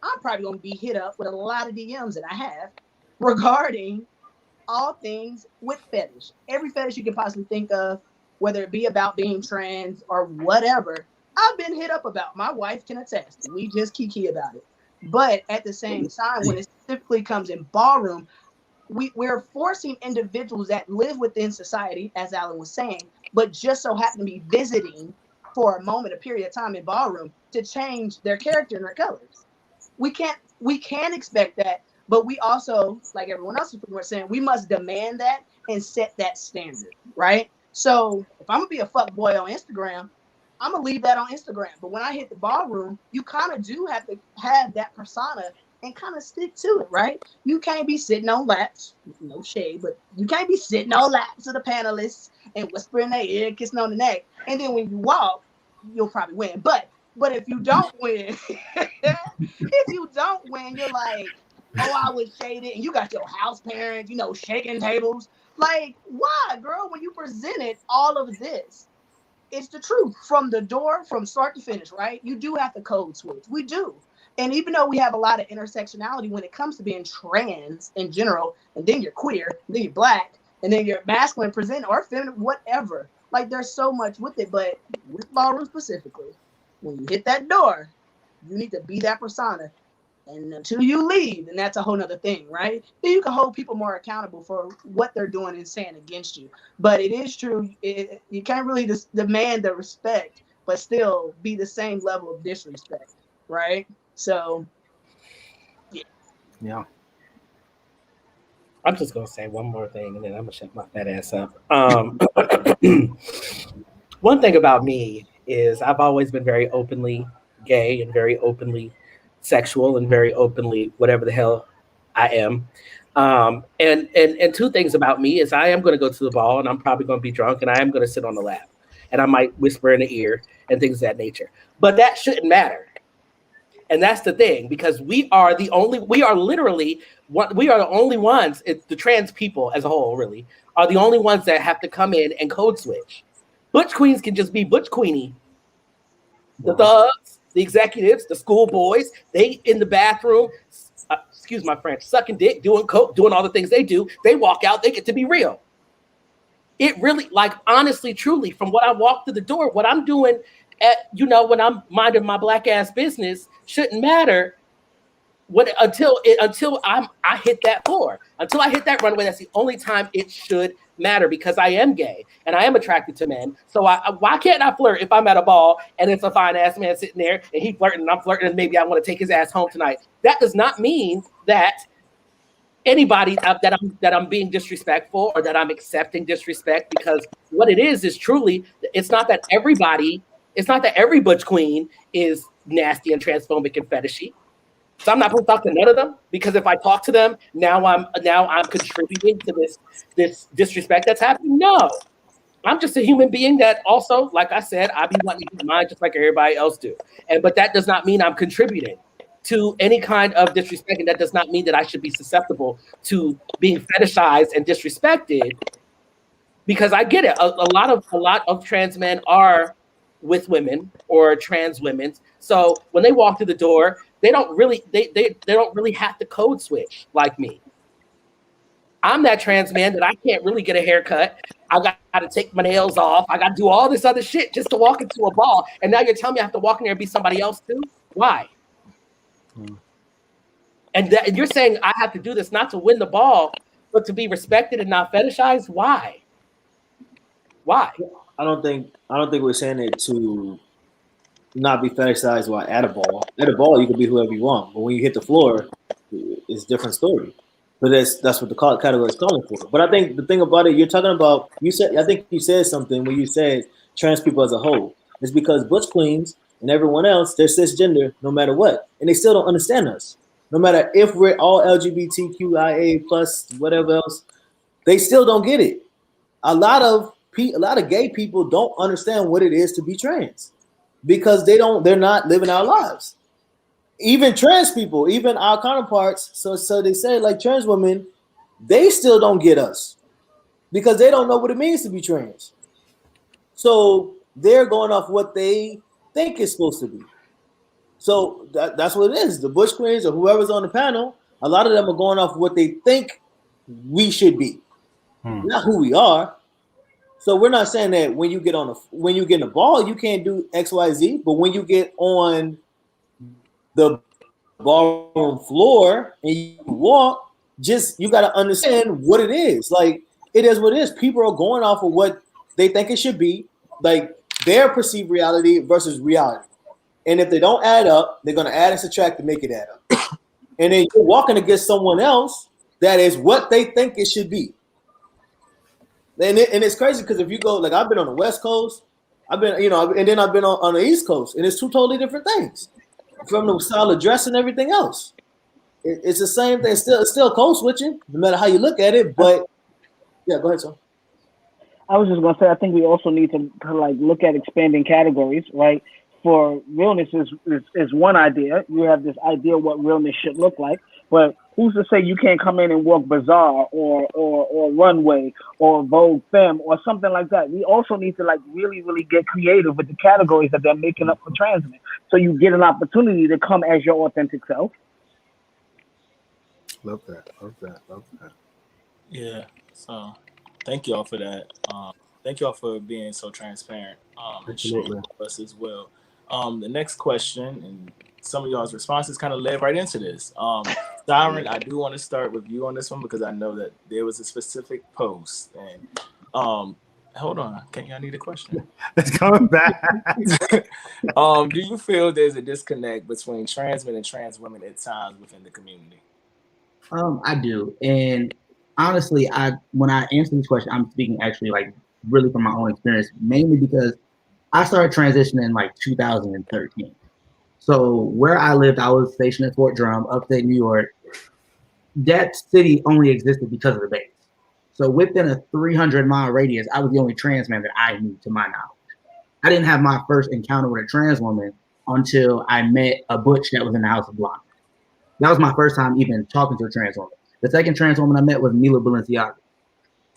I'm probably going to be hit up with a lot of DMs that I have regarding all things with fetish. Every fetish you can possibly think of, whether it be about being trans or whatever, I've been hit up about. My wife can attest. We just kiki about it. But at the same time, when it specifically comes in Ballroom, we're forcing individuals that live within society, as Alan was saying, but just so happen to be visiting for a moment, a period of time in Ballroom to change their character and their colors. We can expect that, but we also, like everyone else was saying, we must demand that and set that standard, right? So if I'm gonna be a fuck boy on Instagram, I'm gonna leave that on Instagram. But when I hit the Ballroom, you kind of do have to have that persona and kind of stick to it, right? You can't be sitting on laps, no shade, but you can't be sitting on laps of the panelists and whispering their ear, kissing on the neck, and then when you walk, you'll probably win. But if you don't win, if you don't win, you're like, oh, I was shaded, and you got your house parents, shaking tables. Like, why, girl? When you presented all of this, it's the truth from the door, from start to finish, right? You do have to code switch. We do. And even though we have a lot of intersectionality when it comes to being trans in general, and then you're queer, and then you're black, and then you're masculine, present, or feminine, whatever. Like, there's so much with it. But with Ballroom specifically, when you hit that door, you need to be that persona. And until you leave, and that's a whole nother thing, right? Then you can hold people more accountable for what they're doing and saying against you. But it is true, you can't really demand the respect, but still be the same level of disrespect, right? So, Yeah. I'm just gonna say one more thing, and then I'm gonna shut my fat ass up. One thing about me is I've always been very openly gay and very openly sexual and very openly whatever the hell I am. And two things about me is I am going to go to the ball and I'm probably going to be drunk and I am going to sit on the lap and I might whisper in the ear and things of that nature. But that shouldn't matter. And that's the thing, because we are the only ones, the trans people as a whole really, are the only ones that have to come in and code switch. Butch queens can just be Butch Queenie. The thugs, the executives, the schoolboys, they in the bathroom, excuse my French, sucking dick, doing coke, doing all the things they do. They walk out, they get to be real. It really, like, honestly, truly, from what I walk through the door, what I'm doing when I'm minding my black ass business shouldn't matter until I hit that floor. Until I hit that runway, that's the only time it should matter, because I am gay and I am attracted to men. So why can't I flirt if I'm at a ball and it's a fine ass man sitting there and he flirting and I'm flirting and maybe I want to take his ass home tonight? That does not mean that anybody that I'm being disrespectful or that I'm accepting disrespect, because what it is truly, it's not that every Butch queen is nasty and transphobic and fetishy. So I'm not going to talk to none of them, because if I talk to them, now I'm contributing to this disrespect that's happening. No, I'm just a human being that also, like I said, I be wanting to get mine just like everybody else do. But that does not mean I'm contributing to any kind of disrespect, and that does not mean that I should be susceptible to being fetishized and disrespected. Because I get it, a lot of trans men are with women or trans women, so when they walk through the door, they don't really have to code switch like me. I'm that trans man that I can't really get a haircut. I got to take my nails off. I got to do all this other shit just to walk into a ball. And now you're telling me I have to walk in there and be somebody else too? Why? And you're saying I have to do this not to win the ball, but to be respected and not fetishized? Why? Why? I don't think we're saying it to not be fetishized while at a ball. At a ball, you can be whoever you want, but when you hit the floor, it's a different story. But that's what the category is calling for. But I think the thing about it, you're talking about, I think you said something when you said trans people as a whole. It's because Butch queens and everyone else, they're cisgender no matter what, and they still don't understand us. no matter if we're all LGBTQIA plus whatever else, they still don't get it. A lot of gay people don't understand what it is to be trans because they're not living our lives. Even trans people, even our counterparts, so they say like trans women, they still don't get us because they don't know what it means to be trans. So they're going off what they think it's supposed to be. So that's what it is. The Bush Queens or whoever's on the panel, a lot of them are going off what they think we should be, not who we are. So we're not saying that when you get in the ball, you can't do X, Y, Z. But when you get on the ballroom floor and you walk, just you got to understand what it is. Like it is what it is. People are going off of what they think it should be, like their perceived reality versus reality. And if they don't add up, they're going to add and subtract to make it add up. And then you're walking against someone else that is what they think it should be. And it's crazy because if you go, like I've been on the West Coast, I've been, and then I've been on the East Coast, and it's two totally different things from the style of dress and everything else. It's the same thing. It's still code switching, no matter how you look at it. But yeah, go ahead, son. I was just gonna say, I think we also need to like look at expanding categories, right? For realness is one idea. You have this idea of what realness should look like, but who's to say you can't come in and walk Bazaar or Runway or Vogue Femme or something like that? We also need to like really, really get creative with the categories that they're making up for trans men, so you get an opportunity to come as your authentic self. Love that. Yeah. So thank y'all for that. Thank y'all for being so transparent and sharing with us as well. The next question, and some of y'all's responses kind of led right into this. Siren, I do want to start with you on this one because I know that there was a specific post. And hold on, I need a question. It's coming back. Do you feel there's a disconnect between trans men and trans women at times within the community? I do, and honestly, when I answer this question, I'm speaking actually like really from my own experience, mainly because I started transitioning in like 2013. So where I lived, I was stationed at Fort Drum, upstate New York. That city only existed because of the base. So within a 300-mile radius, I was the only trans man that I knew, to my knowledge. I didn't have my first encounter with a trans woman until I met a butch that was in the House of Blonde. That was my first time even talking to a trans woman. The second trans woman I met was Mila Balenciaga.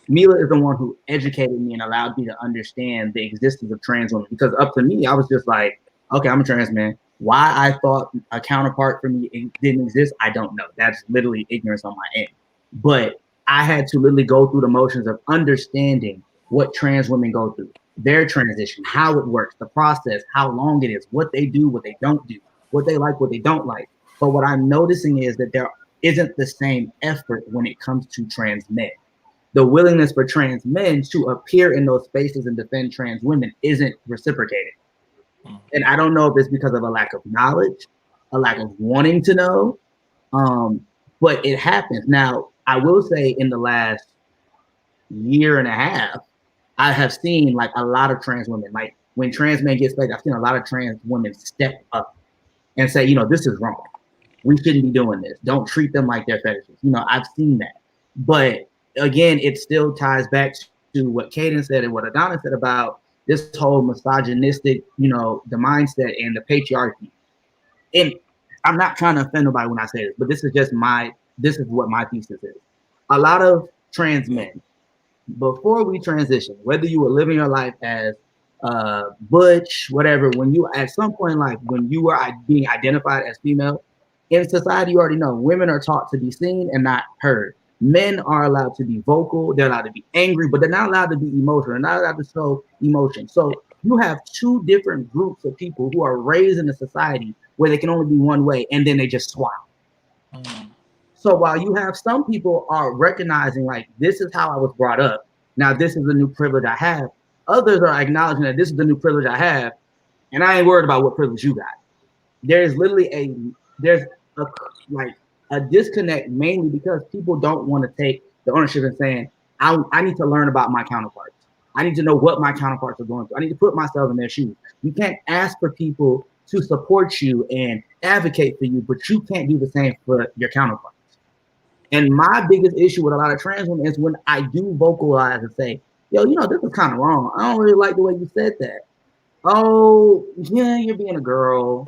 Mila is the one who educated me and allowed me to understand the existence of trans women. Because up to me, I was just like, okay, I'm a trans man. Why I thought a counterpart for me didn't exist, I don't know. That's literally ignorance on my end. But I had to literally go through the motions of understanding what trans women go through, their transition, how it works, the process, how long it is, what they do, what they don't do, what they like, what they don't like. But what I'm noticing is that there isn't the same effort when it comes to trans men. The willingness for trans men to appear in those spaces and defend trans women isn't reciprocated. And I don't know if it's because of a lack of knowledge, a lack of wanting to know, but it happens. Now, I will say in the last year and a half, I have seen like a lot of trans women, like when trans men get spanked, I've seen a lot of trans women step up and say, this is wrong. We shouldn't be doing this. Don't treat them like they're fetishes. I've seen that. But again, it still ties back to what Kaden said and what Adonis said about this whole misogynistic, the mindset and the patriarchy. And I'm not trying to offend nobody when I say this, but this is what my thesis is. A lot of trans men, before we transition, whether you were living your life as butch, whatever, when you at some point in life, when you were being identified as female, in society, you already know women are taught to be seen and not heard. Men are allowed to be vocal, they're allowed to be angry, but they're not allowed to be emotional, they're not allowed to show emotion. So you have two different groups of people who are raised in a society where they can only be one way, and then they just swap. So while you have some people are recognizing like, this is how I was brought up, now this is the new privilege I have, others are acknowledging that this is the new privilege I have, and I ain't worried about what privilege you got. There's literally a disconnect, mainly because people don't want to take the ownership and saying, I need to learn about my counterparts. I need to know what my counterparts are going through. I need to put myself in their shoes. You can't ask for people to support you and advocate for you, but you can't do the same for your counterparts. And my biggest issue with a lot of trans women is when I do vocalize and say, yo, this is kind of wrong. I don't really like the way you said that. Oh, yeah, you're being a girl.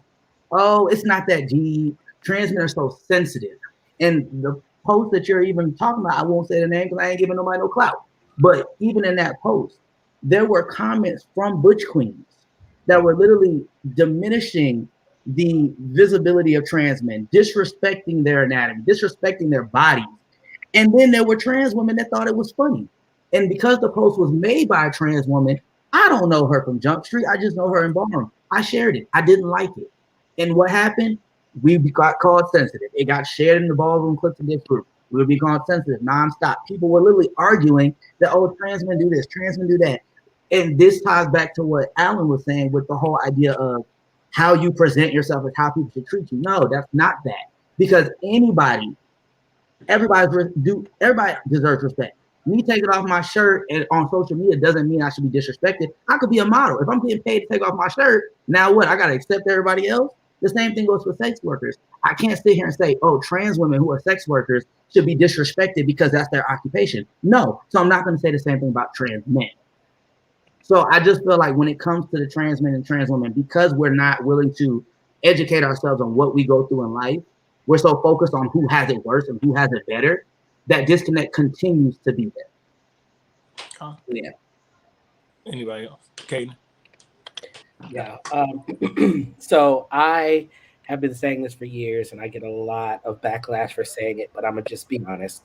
Oh, it's not that deep. Trans men are so sensitive. And the post that you're even talking about, I won't say the name because I ain't giving nobody no clout. But even in that post, there were comments from butch queens that were literally diminishing the visibility of trans men, disrespecting their anatomy, disrespecting their bodies. And then there were trans women that thought it was funny. And because the post was made by a trans woman, I don't know her from Jump Street. I just know her in Ballroom. I shared it. I didn't like it. And what happened? We got called sensitive. It got shared in the Ballroom clips in this group. We would be called sensitive nonstop. People were literally arguing that, oh, trans men do this, trans men do that. And this ties back to what Alan was saying with the whole idea of how you present yourself and how people should treat you. No, that's not that. Because everybody deserves respect. Me taking off my shirt and on social media doesn't mean I should be disrespected. I could be a model. If I'm getting paid to take off my shirt, now what? I got to accept everybody else? The same thing goes for sex workers. I can't sit here and say, oh, trans women who are sex workers should be disrespected because that's their occupation. No. So I'm not going to say the same thing about trans men. So I just feel like when it comes to the trans men and trans women, because we're not willing to educate ourselves on what we go through in life, we're so focused on who has it worse and who has it better, that disconnect continues to be there. Huh. Yeah. Anybody else? Kaden? Yeah. So I have been saying this for years, and I get a lot of backlash for saying it, but I'm gonna just be honest.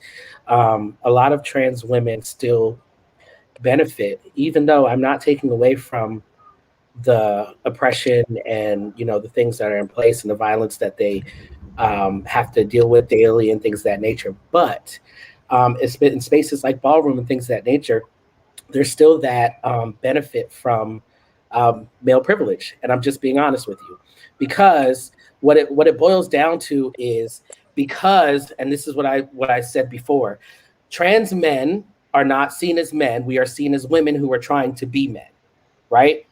A lot of trans women still benefit, even though I'm not taking away from the oppression and the things that are in place and the violence that they have to deal with daily and things of that nature. But it's been in spaces like Ballroom and things of that nature. There's still that benefit from male privilege, and I'm just being honest with you, because what it boils down to is and this is what I said before, trans men are not seen as men. We are seen as women who are trying to be men, right?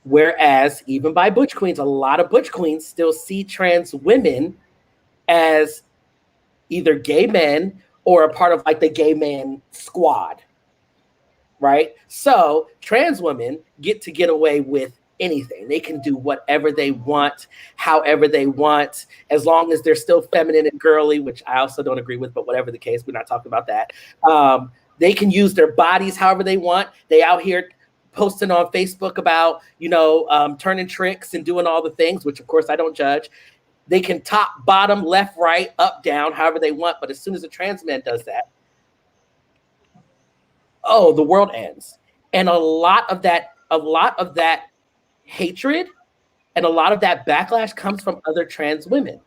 Whereas even by butch queens, a lot of butch queens still see trans women as either gay men or a part of like the gay man squad, right? So trans women get away with anything. They can do whatever they want, however they want, as long as they're still feminine and girly, which I also don't agree with, but whatever the case, we're not talking about that. They can use their bodies however they want. They out here posting on Facebook about, turning tricks and doing all the things, which of course I don't judge. They can top, bottom, left, right, up, down, however they want. But as soon as a trans man does that, the world ends. And a lot of that hatred and a lot of that backlash comes from other trans women.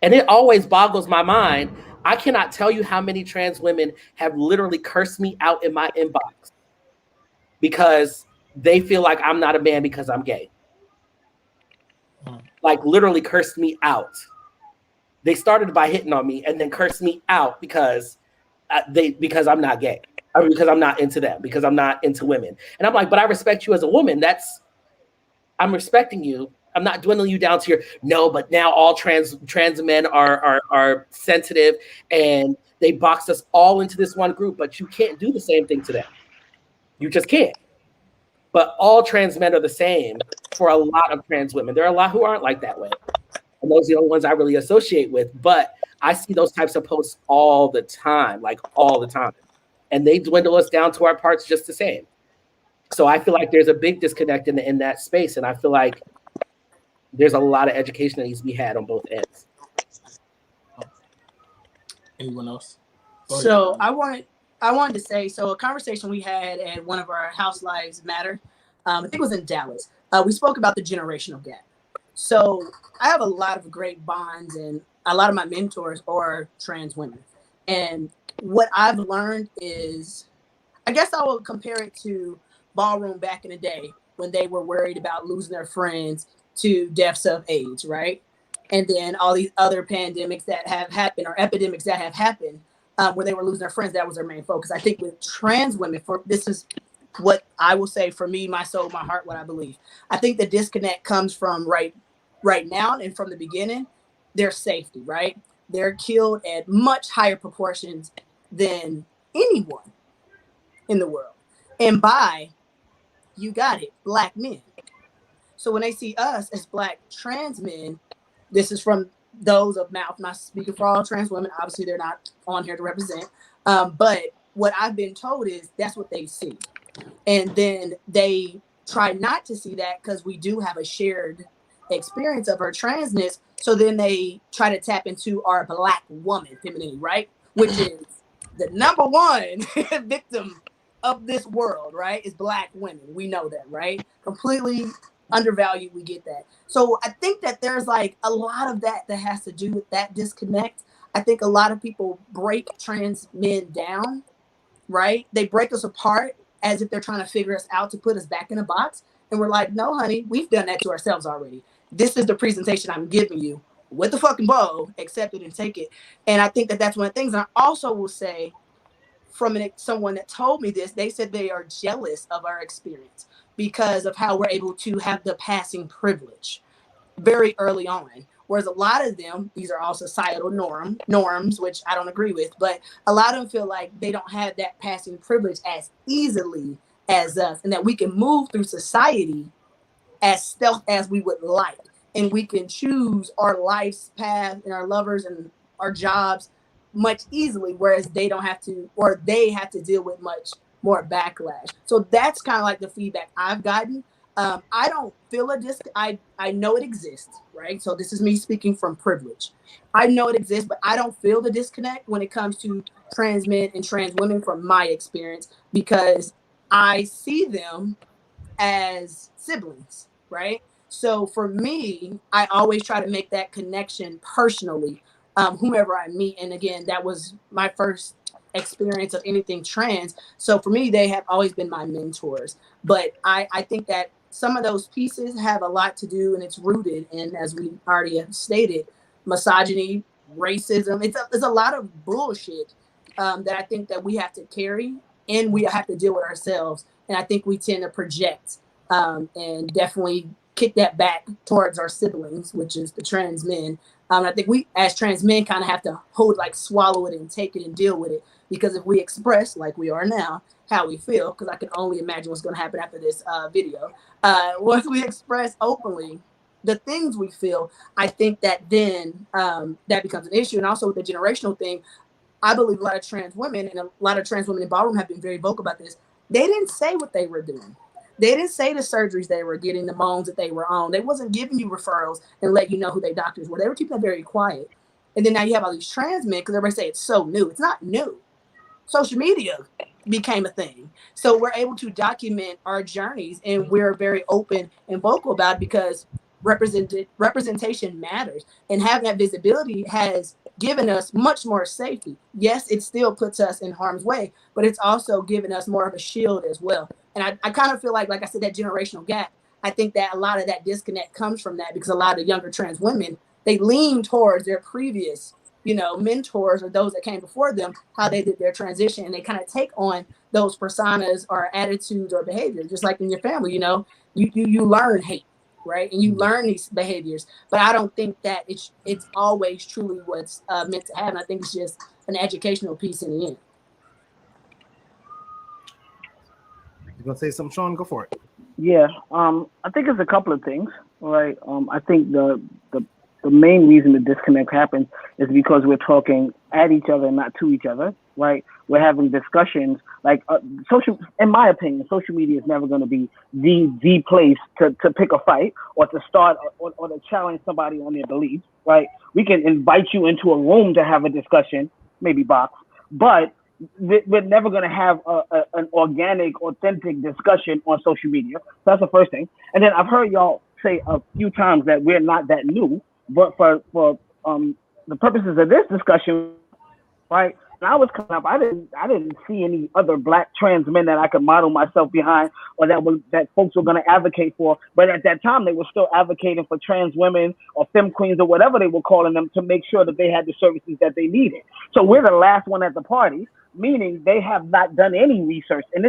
And it always boggles my mind. I cannot tell you how many trans women have literally cursed me out in my inbox because they feel like I'm not a man because I'm gay. Like literally cursed me out. They started by hitting on me and then cursed me out because I'm not gay. Because I'm not into them, because I'm not into women. And I'm like, but I respect you as a woman. I'm respecting you. I'm not dwindling you down to but now all trans men are sensitive and they box us all into this one group, but you can't do the same thing to them. You just can't. But all trans men are the same for a lot of trans women. There are a lot who aren't like that way. And those are the only ones I really associate with. But I see those types of posts all the time, like all the time. And they dwindle us down to our parts just the same. So I feel like there's a big disconnect in that space. And I feel like there's a lot of education that needs to be had on both ends. Anyone else? So I wanted to say, a conversation we had at one of our House Lives Matter, I think it was in Dallas. We spoke about the generational gap. So I have a lot of great bonds, and a lot of my mentors are trans women. And what I've learned is, I guess I will compare it to Ballroom back in the day when they were worried about losing their friends to deaths of AIDS, right? And then all these other pandemics that have happened or epidemics that have happened where they were losing their friends, that was their main focus. I think with trans women, this is what I will say for me, my soul, my heart, what I believe. I think the disconnect comes from right now and from the beginning, their safety, right? They're killed at much higher proportions than anyone in the world. And by, you got it, Black men. So when they see us as Black trans men, this is from those of mouth, not speaking for all trans women. Obviously, they're not on here to represent. But what I've been told is that's what they see. And then they try not to see that because we do have a shared experience of our transness. So then they try to tap into our Black woman femininity, right? Which is the number one victim of this world, right? Is Black women. We know that, right? Completely undervalued. We get that. So I think that there's like a lot of that has to do with that disconnect. I think a lot of people break trans men down, right? They break us apart as if they're trying to figure us out to put us back in a box. And we're like, no, honey, we've done that to ourselves already. This is the presentation I'm giving you with the fucking bow, accept it and take it. And I think that that's one of the things. And I also will say from someone that told me this, they said they are jealous of our experience because of how we're able to have the passing privilege very early on. Whereas a lot of them, these are all societal norms, which I don't agree with, but a lot of them feel like they don't have that passing privilege as easily as us, and that we can move through society as stealth as we would like. And we can choose our life's path and our lovers and our jobs much easily, whereas they don't have to, or they have to deal with much more backlash. So that's kind of like the feedback I've gotten. I don't feel I know it exists, right? So this is me speaking from privilege. I know it exists, but I don't feel the disconnect when it comes to trans men and trans women from my experience, because I see them as siblings, right? So for me, I always try to make that connection personally, whomever I meet. And again, that was my first experience of anything trans. So for me, they have always been my mentors. But I think that some of those pieces have a lot to do, and it's rooted in, as we already have stated, misogyny, racism. It's a lot of bullshit that I think that we have to carry and we have to deal with ourselves. And I think we tend to project and definitely kick that back towards our siblings, which is the trans men. I think we, as trans men, kind of have to swallow it and take it and deal with it. Because if we express, like we are now, how we feel, because I can only imagine what's going to happen after this video. Once we express openly the things we feel, I think that then that becomes an issue. And also with the generational thing, I believe a lot of trans women and a lot of trans women in Ballroom have been very vocal about this. They didn't say what they were doing. They didn't say the surgeries they were getting, the moans that they were on. They wasn't giving you referrals and let you know who their doctors were. They were keeping that very quiet. And then now you have all these trans men, because everybody say it's so new. It's not new. Social media became a thing. So we're able to document our journeys, and we're very open and vocal about it, because representation matters. And having that visibility has given us much more safety. Yes, it still puts us in harm's way, but it's also given us more of a shield as well. And I kind of feel like I said, that generational gap, I think that a lot of that disconnect comes from that, because a lot of younger trans women, they lean towards their previous, mentors or those that came before them, how they did their transition, and they kind of take on those personas or attitudes or behaviors, just like in your family. You learn hate, right? And you learn these behaviors, but I don't think that it's always truly what's meant to happen. I think it's just an educational piece in the end. You gonna say something, Sean? Go for it. Yeah, I think it's a couple of things, right? I think the main reason the disconnect happens is because we're talking at each other and not to each other, right? We're having discussions like in my opinion, social media is never going to be the place to pick a fight or to start or to challenge somebody on their beliefs, right? We can invite you into a room to have a discussion, maybe box, but we're never going to have an organic, authentic discussion on social media. So that's the first thing. And then I've heard y'all say a few times that we're not that new, but for the purposes of this discussion, right? When I was coming up, I didn't see any other Black trans men that I could model myself behind, or that folks were going to advocate for. But at that time, they were still advocating for trans women or femme queens or whatever they were calling them, to make sure that they had the services that they needed. So we're the last one at the party, meaning they have not done any research. And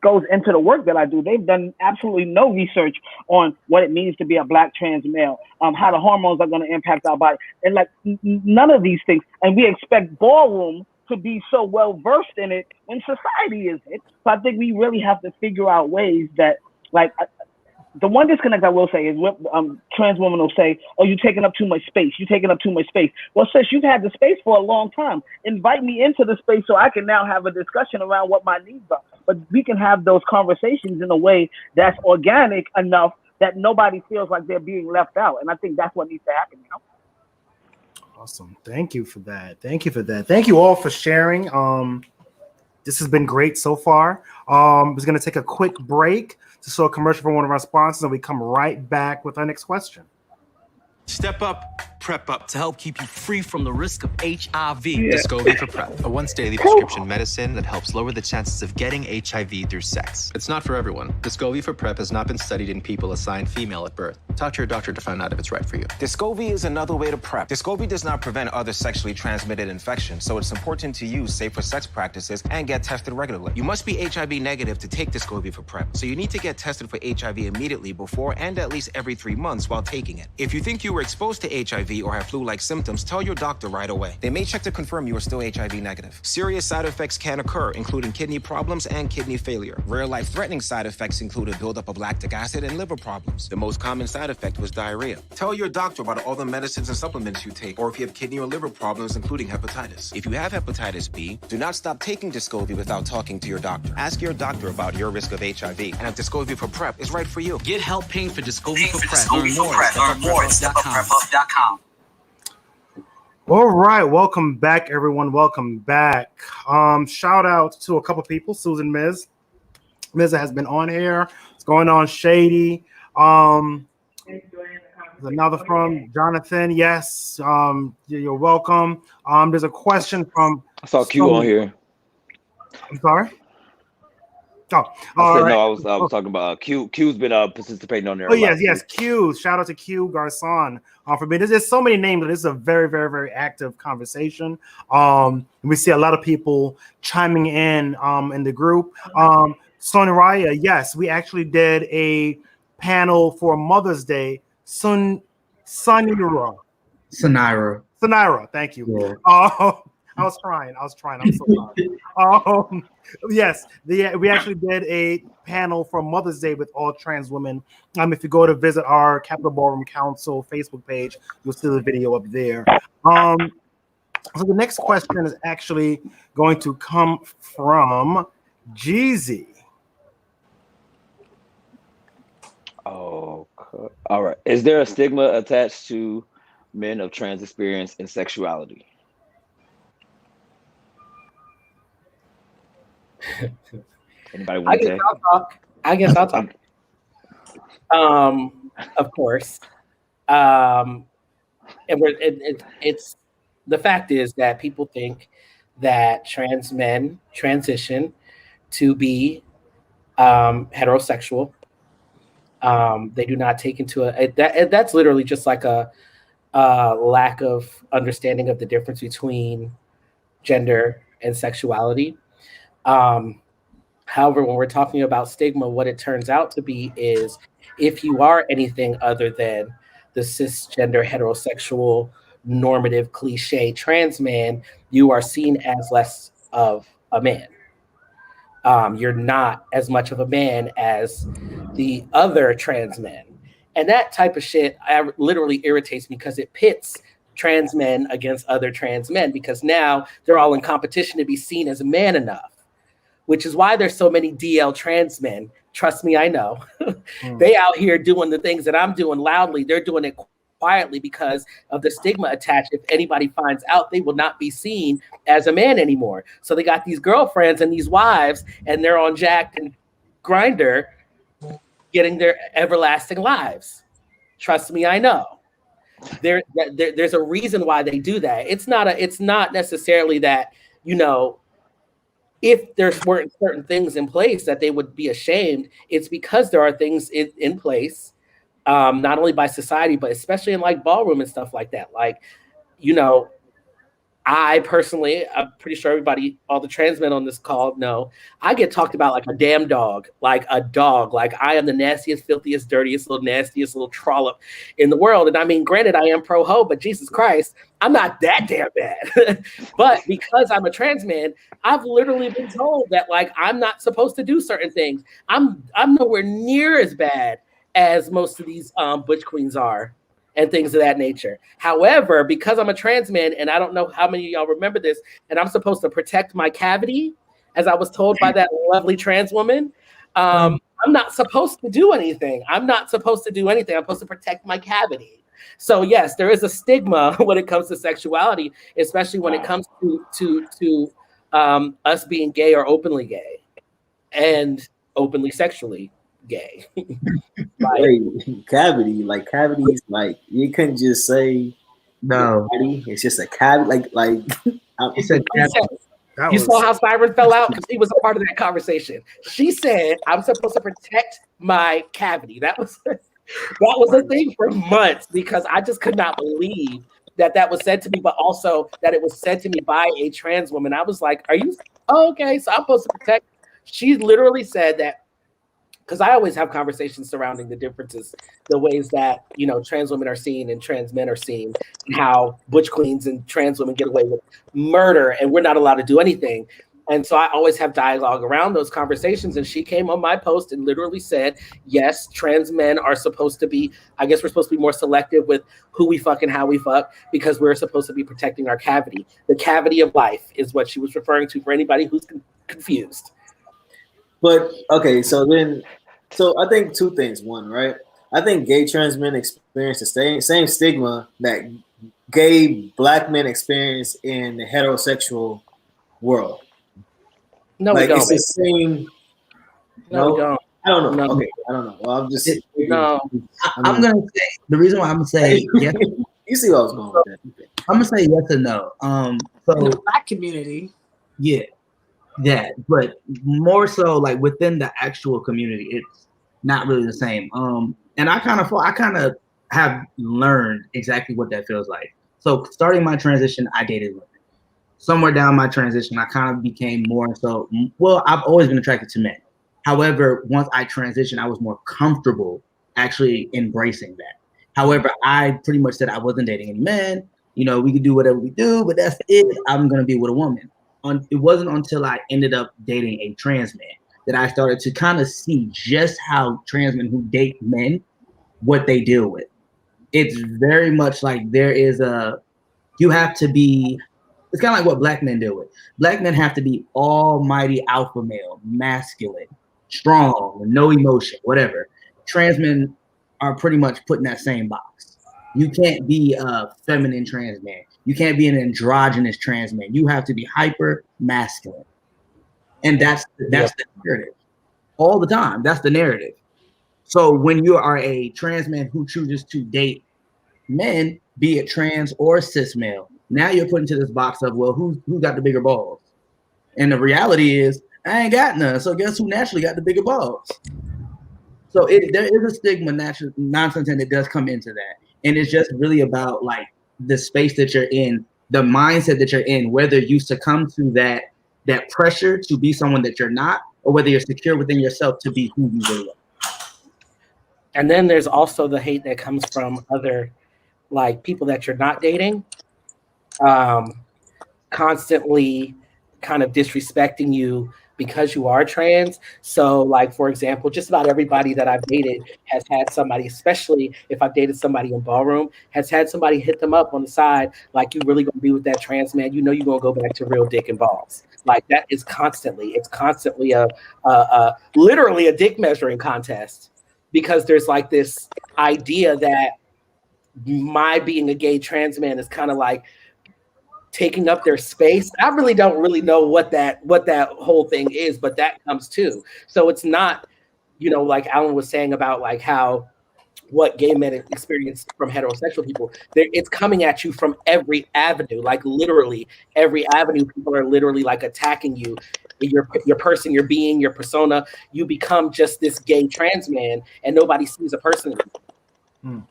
goes into the work that I do. They've done absolutely no research on what it means to be a black trans male, how the hormones are going to impact our body, and like none of these things. And we expect Ballroom to be so well versed in it when society isn't. So I think we really have to figure out ways that, like, the one disconnect I will say is what trans women will say, oh, you're taking up too much space. You're taking up too much space. Well, sis, you've had the space for a long time. Invite me into the space so I can now have a discussion around what my needs are. But we can have those conversations in a way that's organic enough that nobody feels like they're being left out. And I think that's what needs to happen now. Awesome. Thank you for that. Thank you for that. Thank you all for sharing. This has been great so far. We're going to take a quick break to show a commercial from one of our sponsors, and we come right back with our next question. Step up, prep up to help keep you free from the risk of HIV. Descovy for PrEP, a once-daily prescription medicine that helps lower the chances of getting HIV through sex. It's not for everyone. Descovy for PrEP has not been studied in people assigned female at birth. Talk to your doctor to find out if it's right for you. Descovy is another way to PrEP. Descovy does not prevent other sexually transmitted infections, so it's important to use safer sex practices and get tested regularly. You must be HIV negative to take Descovy for PrEP, so you need to get tested for HIV immediately before and at least every 3 months while taking it. If you think you were exposed to HIV or have flu-like symptoms, tell your doctor right away. They may check to confirm you are still HIV negative. Serious side effects can occur, including kidney problems and kidney failure. Rare life-threatening side effects include a buildup of lactic acid and liver problems. The most common side effect was diarrhea. Tell your doctor about all the medicines and supplements you take, or if you have kidney or liver problems, including hepatitis. If you have hepatitis B, do not stop taking Descovy without talking to your doctor. Ask your doctor about your risk of HIV and if Descovy for PrEP is right for you. Get help paying for Descovy for PrEP. Learn more at StepUpPrep.com. All right, welcome back, everyone. Welcome back. Shout out to a couple people. Susan Miz has been on here. What's going on, Shady? There's another from Jonathan. Yes, you're welcome. There's a question from. I saw Q on here. I'm sorry. Oh, I was talking about Q. Q's been participating on there. Oh yes. Q. Shout out to Q Garcon for me. There's so many names. This is a very, very, very active conversation. We see a lot of people chiming in the group. Sonia Raya, yes, we actually did a panel for Mother's Day. Sanira, thank you. Yeah. I was trying. I'm so sorry. Yes, we actually did a panel for Mother's Day with all trans women. If you go to visit our Capital Ballroom Council Facebook page, you'll see the video up there. So the next question is actually going to come from Jeezy. Oh, all right. Is there a stigma attached to men of trans experience and sexuality? Anybody want to say? I guess I'll talk. Of course. And it's the fact is that people think that trans men transition to be heterosexual. They do not take into that's literally just like a lack of understanding of the difference between gender and sexuality. However, when we're talking about stigma, what it turns out to be is if you are anything other than the cisgender heterosexual normative cliche trans man, you are seen as less of a man. You're not as much of a man as the other trans men. And that type of shit literally irritates me because it pits trans men against other trans men because now they're all in competition to be seen as a man enough, which is why there's so many DL trans men. Trust me, I know. They out here doing the things that I'm doing loudly. They're doing it quietly because of the stigma attached. If anybody finds out, they will not be seen as a man anymore. So they got these girlfriends and these wives, and they're on Jacked and Grindr getting their everlasting lives. Trust me, I know. There's a reason why they do that. It's not necessarily that, if there weren't certain things in place that they would be ashamed. It's because there are things in place, not only by society, but especially in like ballroom and stuff like that. Like, I personally, I'm pretty sure everybody, all the trans men on this call know, I get talked about like a damn dog, like a dog. Like I am the nastiest, filthiest, dirtiest, little nastiest little trollop in the world. And I mean, granted, I am pro-ho, but Jesus Christ, I'm not that damn bad. But because I'm a trans man, I've literally been told that like I'm not supposed to do certain things. I'm nowhere near as bad as most of these butch queens are, and things of that nature. However, because I'm a trans man, and I don't know how many of y'all remember this, and I'm supposed to protect my cavity, as I was told by that lovely trans woman, I'm not supposed to do anything. I'm supposed to protect my cavity. So yes, there is a stigma when it comes to sexuality, especially when it comes to us being gay or openly gay and openly sexually gay. Cavity, like cavities, like you couldn't just say no. Cavity. It's just a cavity, like He said cavity. You saw how Siren fell out because he was a part of that conversation. She said, "I'm supposed to protect my cavity." That was a thing for months because I just could not believe that was said to me, but also that it was said to me by a trans woman. I was like, "Are you okay?" So I'm supposed to protect. She literally said that. Because I always have conversations surrounding the differences, the ways that, you know, trans women are seen and trans men are seen, and how butch queens and trans women get away with murder and we're not allowed to do anything. And so I always have dialogue around those conversations. And she came on my post and literally said, yes, trans men are supposed to be, I guess we're supposed to be more selective with who we fuck and how we fuck because we're supposed to be protecting our cavity. The cavity of life is what she was referring to for anybody who's confused. But okay, so I think two things. One, right? I think gay trans men experience the same stigma that gay black men experience in the heterosexual world. No, like we don't. It's the same. No, we don't. I don't know. No. Okay, I don't know. Well, I'm just. No. I'm gonna say the reason why I'm gonna say yes. You see what I was going with that. I'm gonna say yes or no. So in the black community. Yeah. That, but more so like within the actual community, it's not really the same. And I kind of have learned exactly what that feels like. So starting my transition, I dated women. Somewhere down my transition, I kind of became more so. Well, I've always been attracted to men. However, once I transitioned, I was more comfortable actually embracing that. However, I pretty much said I wasn't dating any men. You know, we could do whatever we do, but that's it. I'm gonna be with a woman. It wasn't until I ended up dating a trans man that I started to kind of see just how trans men who date men, what they deal with. It's very much like you have to be, it's kind of like what black men deal with. Black men have to be almighty alpha male, masculine, strong, no emotion, whatever. Trans men are pretty much put in that same box. You can't be a feminine trans man. You can't be an androgynous trans man. You have to be hyper masculine. And that's the narrative. All the time. That's the narrative. So when you are a trans man who chooses to date men, be it trans or cis male, now you're put into this box of, well, who got the bigger balls? And the reality is, I ain't got none. So guess who naturally got the bigger balls? So there is a stigma nonsense and it does come into that. And it's just really about like the space that you're in, the mindset that you're in, whether you succumb to that pressure to be someone that you're not, or whether you're secure within yourself to be who you really are. And then there's also the hate that comes from other like people that you're not dating, constantly kind of disrespecting you because you are trans. So like, for example, just about everybody that I've dated has had somebody, especially if I've dated somebody in Ballroom, has had somebody hit them up on the side, like, you really gonna be with that trans man? You know you're gonna go back to real dick and balls. Like that is constantly a literally a dick measuring contest, because there's like this idea that my being a gay trans man is kind of like taking up their space. I really don't really know what that whole thing is, but that comes too. So it's not, you know, like Alan was saying about like how what gay men experience from heterosexual people, it's coming at you from every avenue, like literally every avenue. People are literally like attacking you, your person, your being, your persona. You become just this gay trans man and nobody sees a person anymore.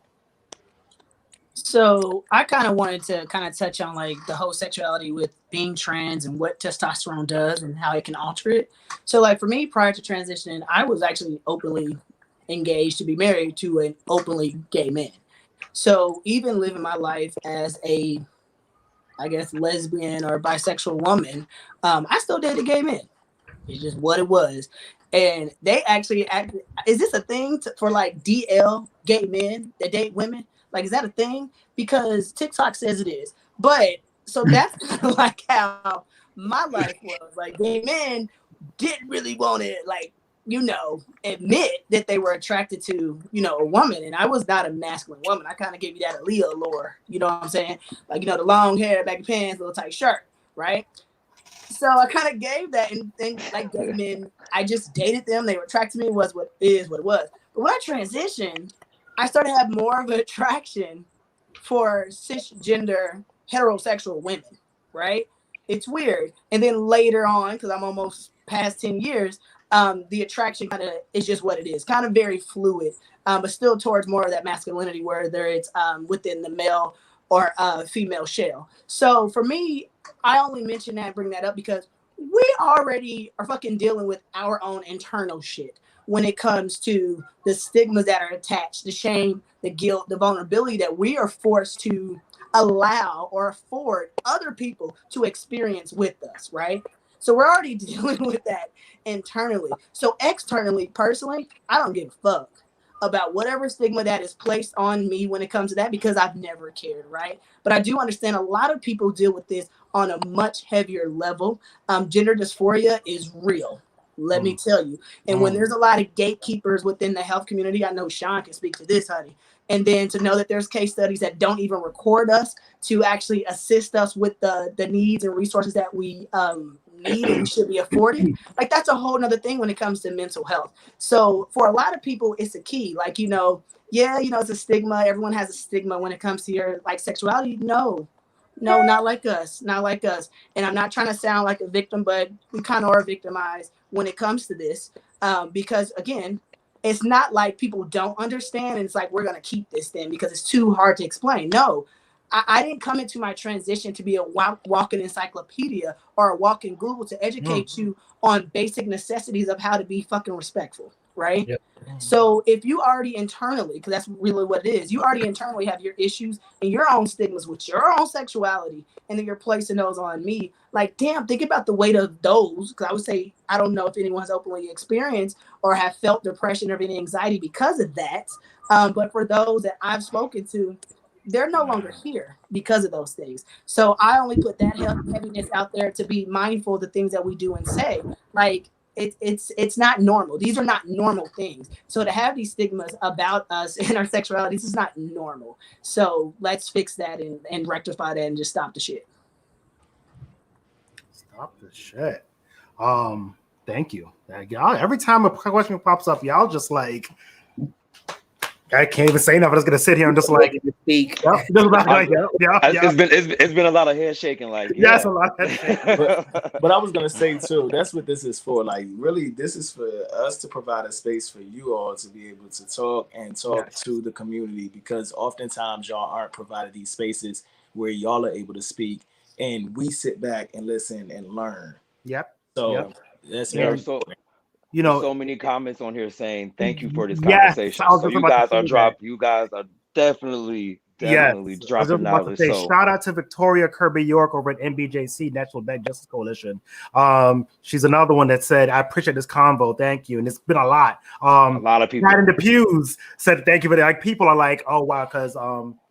So I kind of wanted to kind of touch on like the whole sexuality with being trans and what testosterone does and how it can alter it. So like for me, prior to transitioning, I was actually openly engaged to be married to an openly gay man. So even living my life as a, I guess, lesbian or bisexual woman, I still dated gay men. It's just what it was. And they actually is this a thing for like DL gay men that date women? Like, is that a thing? Because TikTok says it is. But so that's kind of like how my life was. Like, gay men didn't really want to, like, admit that they were attracted to, a woman. And I was not a masculine woman. I kind of gave you that Aaliyah allure. You know what I'm saying? Like, the long hair, baggy pants, little tight shirt, right? So I kind of gave that and like gay men, I just dated them. They were attracted to me, was what it was. But when I transitioned, I started to have more of an attraction for cisgender heterosexual women, right? It's weird. And then later on, because I'm almost past 10 years, the attraction kind of is just what it is, kind of very fluid, but still towards more of that masculinity, whether it's within the male or female shell. So for me, I only mention that and bring that up because we already are fucking dealing with our own internal shit when it comes to the stigmas that are attached, the shame, the guilt, the vulnerability that we are forced to allow or afford other people to experience with us, right? So we're already dealing with that internally. So externally, personally, I don't give a fuck about whatever stigma that is placed on me when it comes to that because I've never cared, right? But I do understand a lot of people deal with this on a much heavier level. Gender dysphoria is real, let me tell you. And when there's a lot of gatekeepers within the health community, I know Sean can speak to this, honey. And then to know that there's case studies that don't even record us to actually assist us with the needs and resources that we need and should be afforded. Like that's a whole nother thing when it comes to mental health. So for a lot of people, it's a key. Like, it's a stigma. Everyone has a stigma when it comes to your like sexuality. No, not like us. Not like us. And I'm not trying to sound like a victim, but we kind of are victimized when it comes to this. Because again, it's not like people don't understand. And it's like, we're going to keep this thing because it's too hard to explain. No, I didn't come into my transition to be a walking encyclopedia or a walking Google to educate you on basic necessities of how to be fucking respectful, right? Yep. So if you already internally, because that's really what it is, you already internally have your issues and your own stigmas with your own sexuality, and then you're placing those on me. Like, damn, think about the weight of those. Because I would say, I don't know if anyone's openly experienced or have felt depression or any anxiety because of that. But for those that I've spoken to, they're no longer here because of those things. So I only put that heaviness out there to be mindful of the things that we do and say. Like it's not normal. These are not normal things. So to have these stigmas about us and our sexuality, this is not normal. So let's fix that and rectify that and just stop the shit. Stop the shit. Thank you. Y'all, every time a question pops up, y'all just like, I can't even say nothing. I'm just gonna sit here and just like speak. It's been a lot of head shaking. Like yes, a lot of head shaking. But I was gonna say too, that's what this is for. Like really, this is for us to provide a space for you all to be able to talk to the community, because oftentimes y'all aren't provided these spaces where y'all are able to speak and we sit back and listen and learn. Yep. So that's very important. So many comments on here saying thank you for this conversation. So you guys are definitely dropping knowledge. So shout out to Victoria Kirby York over at NBJC, National Black Justice Coalition. She's another one that said, I appreciate this convo. Thank you. And it's been a lot. A lot of people in the pews said thank you for that. Like people are like, oh wow, because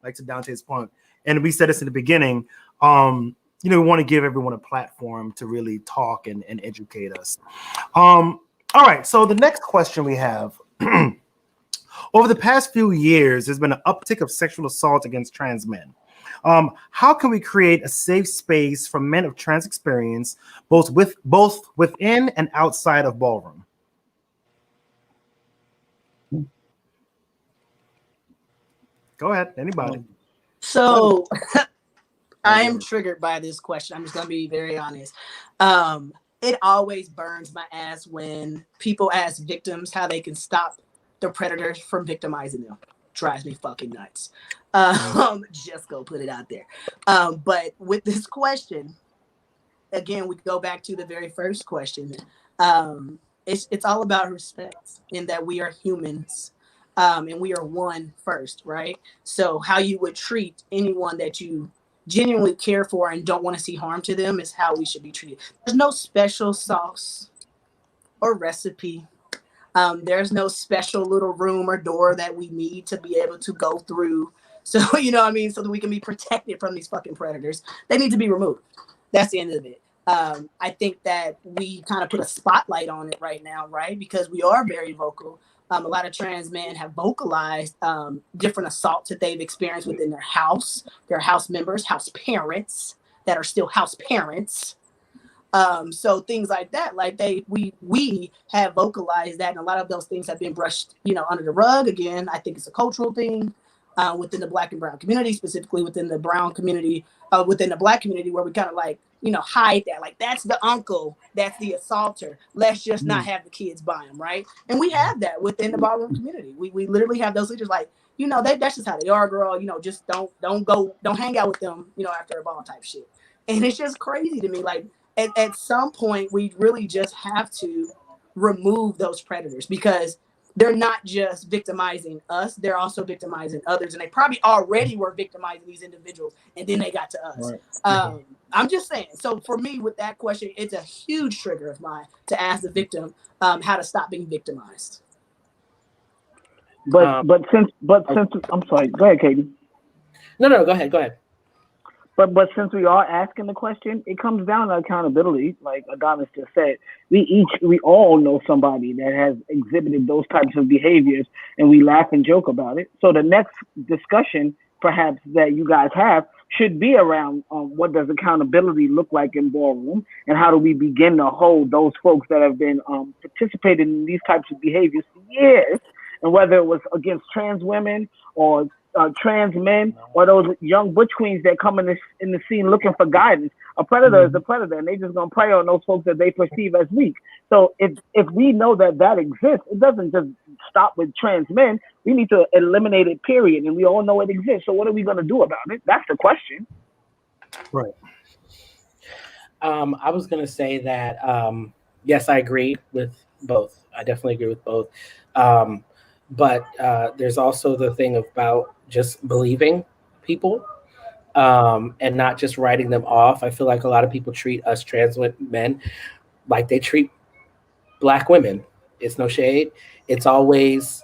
like to Dante's point. And we said this in the beginning. We want to give everyone a platform to really talk and educate us. All right, so the next question we have. Over the past few years, there's been an uptick of sexual assault against trans men. How can we create a safe space for men of trans experience, both within and outside of Ballroom? Go ahead, anybody. So I am triggered by this question. I'm just going to be very honest. It always burns my ass when people ask victims how they can stop the predators from victimizing them. Drives me fucking nuts. Just go put it out there. But with this question, again, we go back to the very first question. It's all about respect, in that we are humans, and we are one first, right? So how you would treat anyone that you genuinely care for and don't want to see harm to them is how we should be treated. There's no special sauce or recipe. There's no special little room or door that we need to be able to go through. So, you know what I mean? So that we can be protected from these fucking predators. They need to be removed. That's the end of it. I think that we kind of put a spotlight on it right now, right? Because we are very vocal. A lot of trans men have vocalized different assaults that they've experienced within their house members, house parents that are still house parents. So things like that, like we have vocalized that, and a lot of those things have been brushed, under the rug. Again, I think it's a cultural thing within the Black and brown community, specifically within the brown community, within the Black community, where we kind of like, hide that. Like, that's the uncle, that's the assaulter. Let's just not have the kids buy them, right? And we have that within the ballroom community. We literally have those leaders like, that's just how they are, girl. Just don't hang out with them, after a ball type shit. And it's just crazy to me, like. At some point, we really just have to remove those predators, because they're not just victimizing us, they're also victimizing others. And they probably already were victimizing these individuals, and then they got to us. Right. I'm just saying. So for me, with that question, it's a huge trigger of mine to ask the victim how to stop being victimized. But since I'm sorry, go ahead, Katie. No, go ahead. But since we are asking the question, it comes down to accountability. Like Adonis just said, we all know somebody that has exhibited those types of behaviors, and we laugh and joke about it. So the next discussion, perhaps, that you guys have should be around what does accountability look like in ballroom, and how do we begin to hold those folks that have been participating in these types of behaviors for years, and whether it was against trans women or trans men, or those young butch queens that come in the scene looking for guidance. A predator is a predator, and they just gonna prey on those folks that they perceive as weak. So if we know that exists, it doesn't just stop with trans men. We need to eliminate it, period. And we all know it exists. So what are we gonna do about it? That's the question. Right. I was gonna say that yes, I agree with both. I definitely agree with both. But there's also the thing about just believing people and not just writing them off. I feel like a lot of people treat us trans men like they treat Black women. It's no shade. It's always,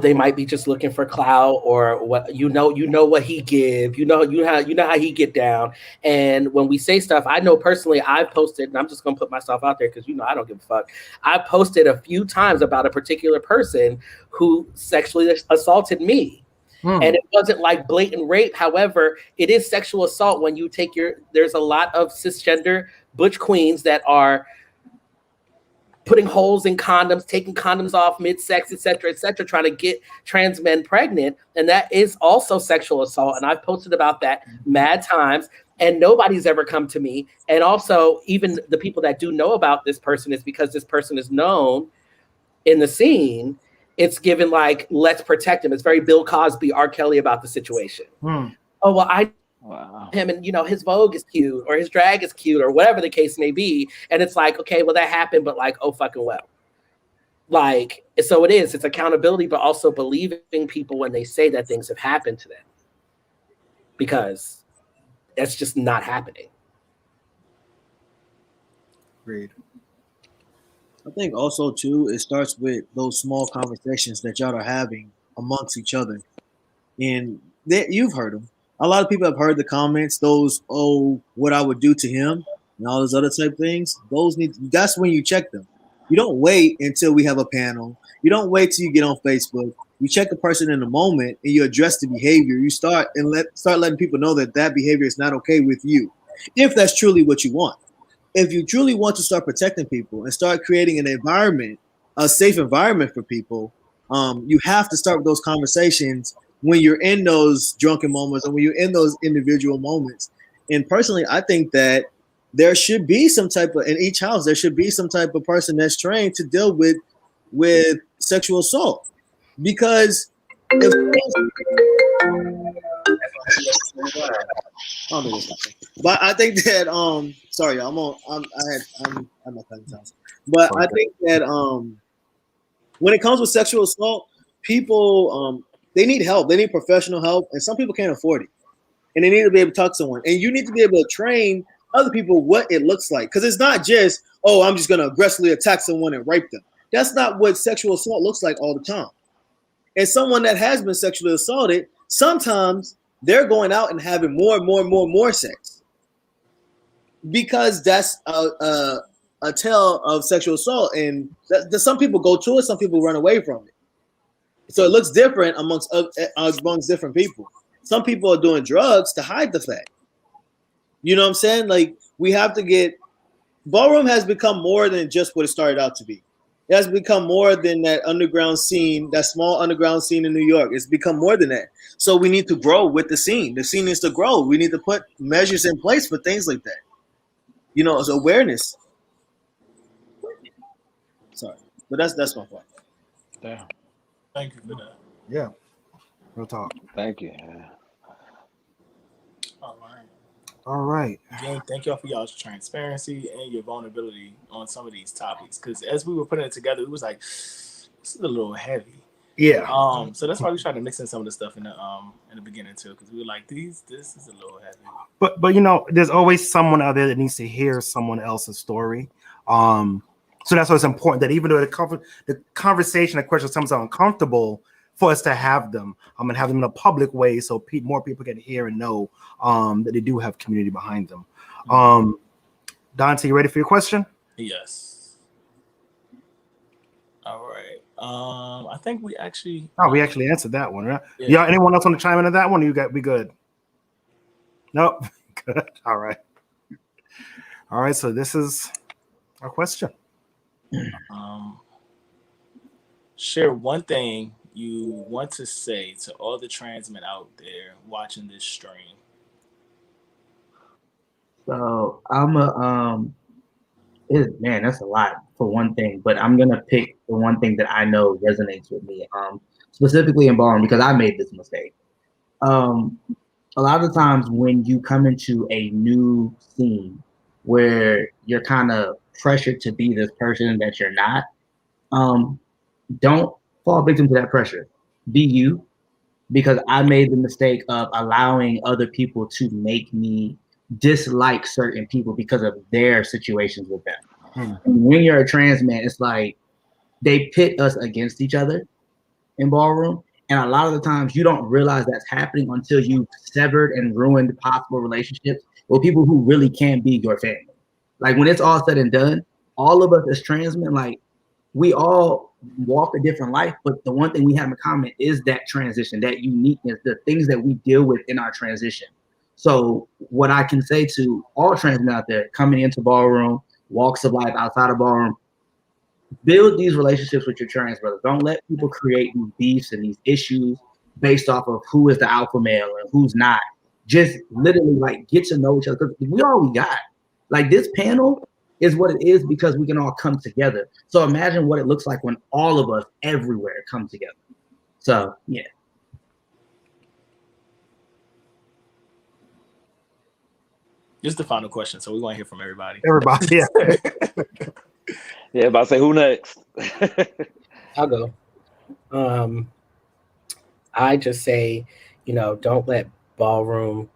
they might be just looking for clout, or what what he give, how he get down. And when we say stuff, I know personally, I've posted, and I'm just gonna put myself out there because I don't give a fuck. I posted a few times about a particular person who sexually assaulted me. And it wasn't like blatant rape. However, it is sexual assault when you take there's a lot of cisgender butch queens that are putting holes in condoms, taking condoms off mid-sex, et cetera, trying to get trans men pregnant. And that is also sexual assault. And I've posted about that mad times, and nobody's ever come to me. And also, even the people that do know about this person is because this person is known in the scene. It's given like, let's protect him. It's very Bill Cosby, R. Kelly about the situation. Oh, well, him, and his Vogue is cute, or his drag is cute, or whatever the case may be. And it's like, okay, well, that happened, but like, oh fucking well. Like, so it's accountability, but also believing people when they say that things have happened to them, because that's just not happening. Agreed. I think also too, it starts with those small conversations that y'all are having amongst each other, and you've heard them. A lot of people have heard the comments, those, what I would do to him and all those other type things. That's when you check them. You don't wait until we have a panel. You don't wait till you get on Facebook. You check the person in the moment and you address the behavior. You start letting people know that behavior is not okay with you, if that's truly what you want. If you truly want to start protecting people and start creating an environment, a safe environment for people, you have to start with those conversations when you're in those drunken moments, or when you're in those individual moments. And personally, I think that there should be in each house, there should be some type of person that's trained to deal with sexual assault. Because But I think that sorry, I'm not cutting times. But I think that when it comes with sexual assault, people they need help. They need professional help, and some people can't afford it. And they need to be able to talk to someone. And you need to be able to train other people what it looks like. Because it's not just, oh, I'm just going to aggressively attack someone and rape them. That's not what sexual assault looks like all the time. And someone that has been sexually assaulted, sometimes they're going out and having more sex. Because that's a tale of sexual assault. And some people go to it, some people run away from it. So it looks different amongst different people. Some people are doing drugs to hide the fact. You know what I'm saying? Like, we have to get Ballroom has become more than just what it started out to be. It has become more than that underground scene, that small underground scene in New York. It's become more than that. So we need to grow with the scene. The scene needs to grow. We need to put measures in place for things like that. You know, it's awareness. Sorry, but that's my point. Damn. Thank you for that. Yeah. Real talk. Thank you. All right. All right. Again, thank y'all for y'all's transparency and your vulnerability on some of these topics. Because as we were putting it together, it was like, this is a little heavy. Yeah. So that's why we tried to mix in some of the stuff in the beginning too, because we were like, this is a little heavy. But you know, there's always someone out there that needs to hear someone else's story. So that's why it's important that even though the conversation, the questions sometimes are uncomfortable, for us to have them and have them in a public way so more people can hear and know that they do have community behind them. Dante, you ready for your question? Yes. All right. I think we actually answered that one, right? Yeah. Anyone else want to chime into that one? We good? Nope. Good. All right. So this is our question. Share one thing you want to say to all the trans men out there watching this stream. So I'm that's a lot for one thing, but I'm gonna pick the one thing that I know resonates with me, specifically in Ballroom, because I made this mistake. A lot of the times when you come into a new scene where you're kind of pressured to be this person that you're not, don't fall victim to that pressure. Be you, because I made the mistake of allowing other people to make me dislike certain people because of their situations with them. And when you're a trans man, it's like they pit us against each other in Ballroom. And a lot of the times you don't realize that's happening until you've severed and ruined possible relationships with people who really can be your family. Like, when it's all said and done, all of us as trans men, like, we all walk a different life, but the one thing we have in common is that transition, that uniqueness, the things that we deal with in our transition. So what I can say to all trans men out there coming into Ballroom, walks of life outside of Ballroom, build these relationships with your trans brothers. Don't let people create these beefs and these issues based off of who is the alpha male and who's not. Just literally, like, get to know each other, because we all we got. Like, this panel is what it is because we can all come together. So imagine what it looks like when all of us everywhere come together. So, yeah. Just the final question, so we want to hear from everybody. Yeah. Yeah, about to say, who next? I'll go. I just say, don't let Ballroom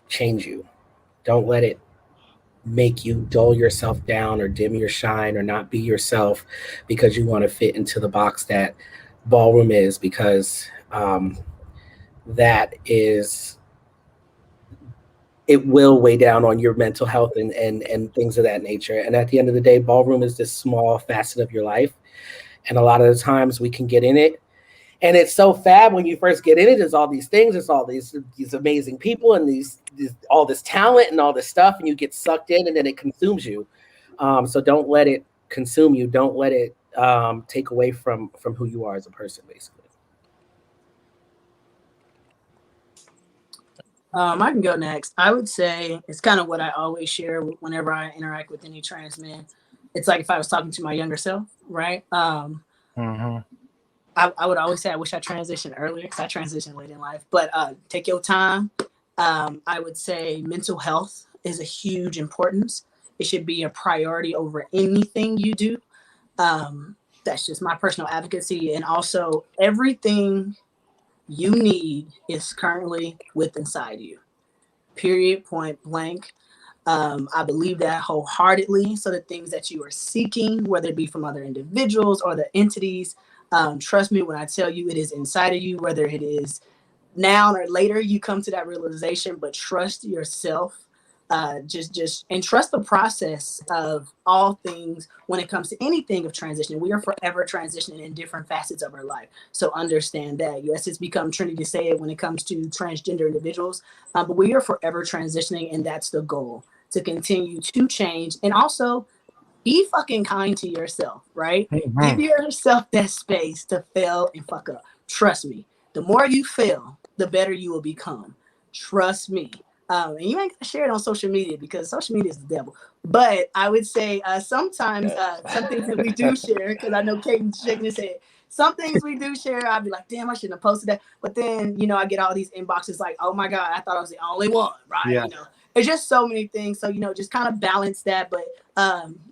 change you. Don't let it make you dull yourself down or dim your shine or not be yourself because you want to fit into the box that Ballroom is, because it will weigh down on your mental health and things of that nature. And at the end of the day, Ballroom is this small facet of your life. And a lot of the times we can get in it, and it's so fab when you first get in it. There's all these things, there's all these amazing people and all this talent and all this stuff, and you get sucked in, and then it consumes you. So don't let it consume you. Don't let it take away from who you are as a person, basically. I can go next. I would say it's kind of what I always share whenever I interact with any trans man. It's like if I was talking to my younger self, right? I would always say I wish I transitioned earlier because I transitioned late in life. But take your time. I would say mental health is a huge importance. It should be a priority over anything you do. That's just my personal advocacy. And also, everything you need is currently within inside you. Period, point blank. I believe that wholeheartedly. So the things that you are seeking, whether it be from other individuals or the entities, trust me when I tell you it is inside of you, whether it is now or later you come to that realization, but trust yourself. Just and trust the process of all things when it comes to anything of transition. We are forever transitioning in different facets of our life. So understand that. Yes, it's become trendy to say it when it comes to transgender individuals, but we are forever transitioning, and that's the goal, to continue to change. And also be fucking kind to yourself, right? Mm-hmm. Give yourself that space to fail and fuck up. Trust me. The more you fail, the better you will become. Trust me. And you ain't gonna share it on social media because social media is the devil. But I would say sometimes some things that we do share, because I know Kaden's shaking his head. Some things we do share, I'll be like, damn, I shouldn't have posted that. But then, I get all these inboxes like, oh my God, I thought I was the only one, right? Yeah. It's just so many things. So, just kind of balance that. But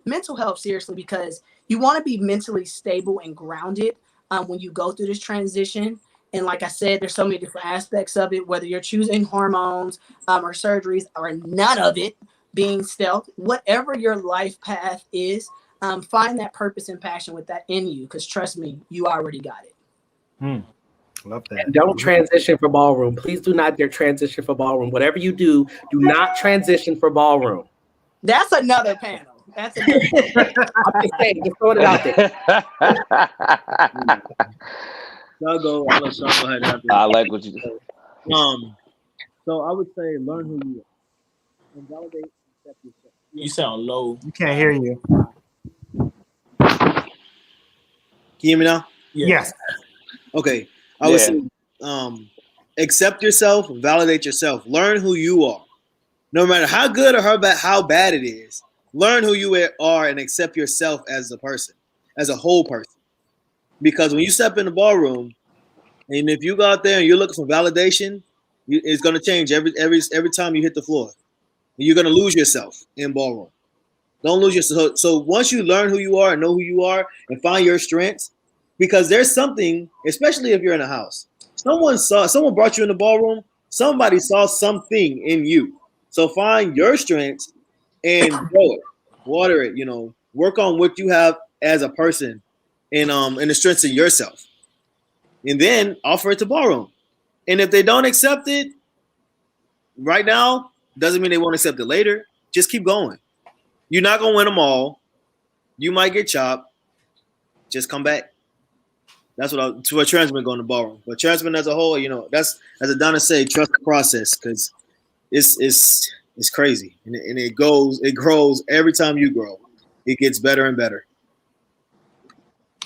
mental health, seriously, because you want to be mentally stable and grounded when you go through this transition. And like I said, there's so many different aspects of it, whether you're choosing hormones or surgeries or none of it, being stealth, whatever your life path is, find that purpose and passion with that in you. Because trust me, you already got it. Love that. And don't transition for ballroom. Please do not dare transition for ballroom. Whatever you do not transition for ballroom. That's another panel. That's another panel. I'm just saying, just throwing it out there. I'll go ahead after. I like what you do. So I would say learn who you are and validate and accept yourself. You sound low. You can't hear you. Can you hear me now? Yes. Okay. I would say accept yourself, validate yourself, learn who you are. No matter how good or how bad it is, learn who you are and accept yourself as a person, as a whole person. Because when you step in the ballroom, and if you go out there and you're looking for validation, it's going to change every time you hit the floor. You're going to lose yourself in ballroom. Don't lose yourself. So once you learn who you are and know who you are and find your strengths, because there's something, especially if you're in a house, someone brought you in the ballroom, somebody saw something in you. So find your strengths and grow it, water it, work on what you have as a person and the strengths in yourself. And then offer it to ballroom. And if they don't accept it right now, doesn't mean they won't accept it later. Just keep going. You're not gonna win them all. You might get chopped. Just come back. That's what Transman going to ballroom. But Transman as a whole, that's, as Adonis say, trust the process, because it's crazy, and it grows every time you grow. It gets better and better.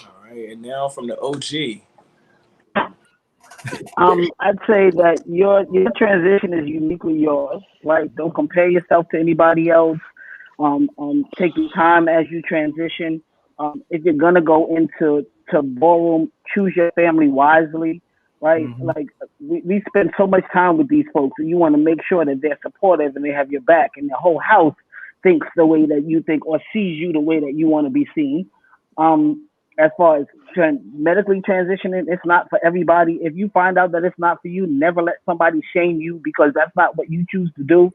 All right, and now from the OG. I'd say that your transition is uniquely yours. Like, don't compare yourself to anybody else. Take your time as you transition. If you're gonna go into ballroom, choose your family wisely. Right? Mm-hmm. Like we spend so much time with these folks, and you want to make sure that they're supportive and they have your back, and the whole house thinks the way that you think or sees you the way that you want to be seen. As far as medically transitioning, it's not for everybody. If you find out that it's not for you, never let somebody shame you because that's not what you choose to do.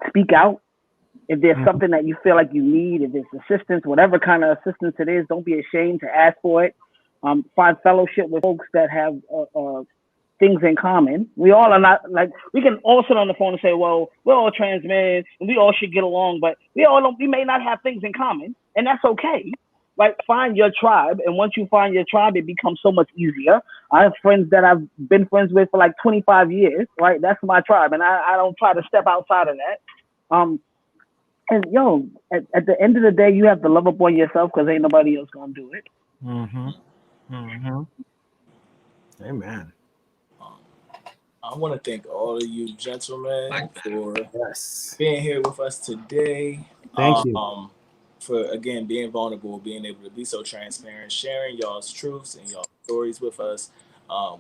Speak out. If there's something that you feel like you need, if there's assistance, whatever kind of assistance it is, don't be ashamed to ask for it. Find fellowship with folks that have things in common. We all are not, like, we can all sit on the phone and say, well, we're all trans men and we all should get along, but we may not have things in common, and that's okay. Like, find your tribe, and once you find your tribe, it becomes so much easier. I have friends that I've been friends with for like 25 years, right? That's my tribe, and I don't try to step outside of that. And at the end of the day, you have to love up on yourself because ain't nobody else gonna do it. Mm-hmm. Mm-hmm. Amen. I want to thank all of you gentlemen for being here with us today. Thank you. for again being vulnerable, being able to be so transparent, sharing y'all's truths and y'all stories with us.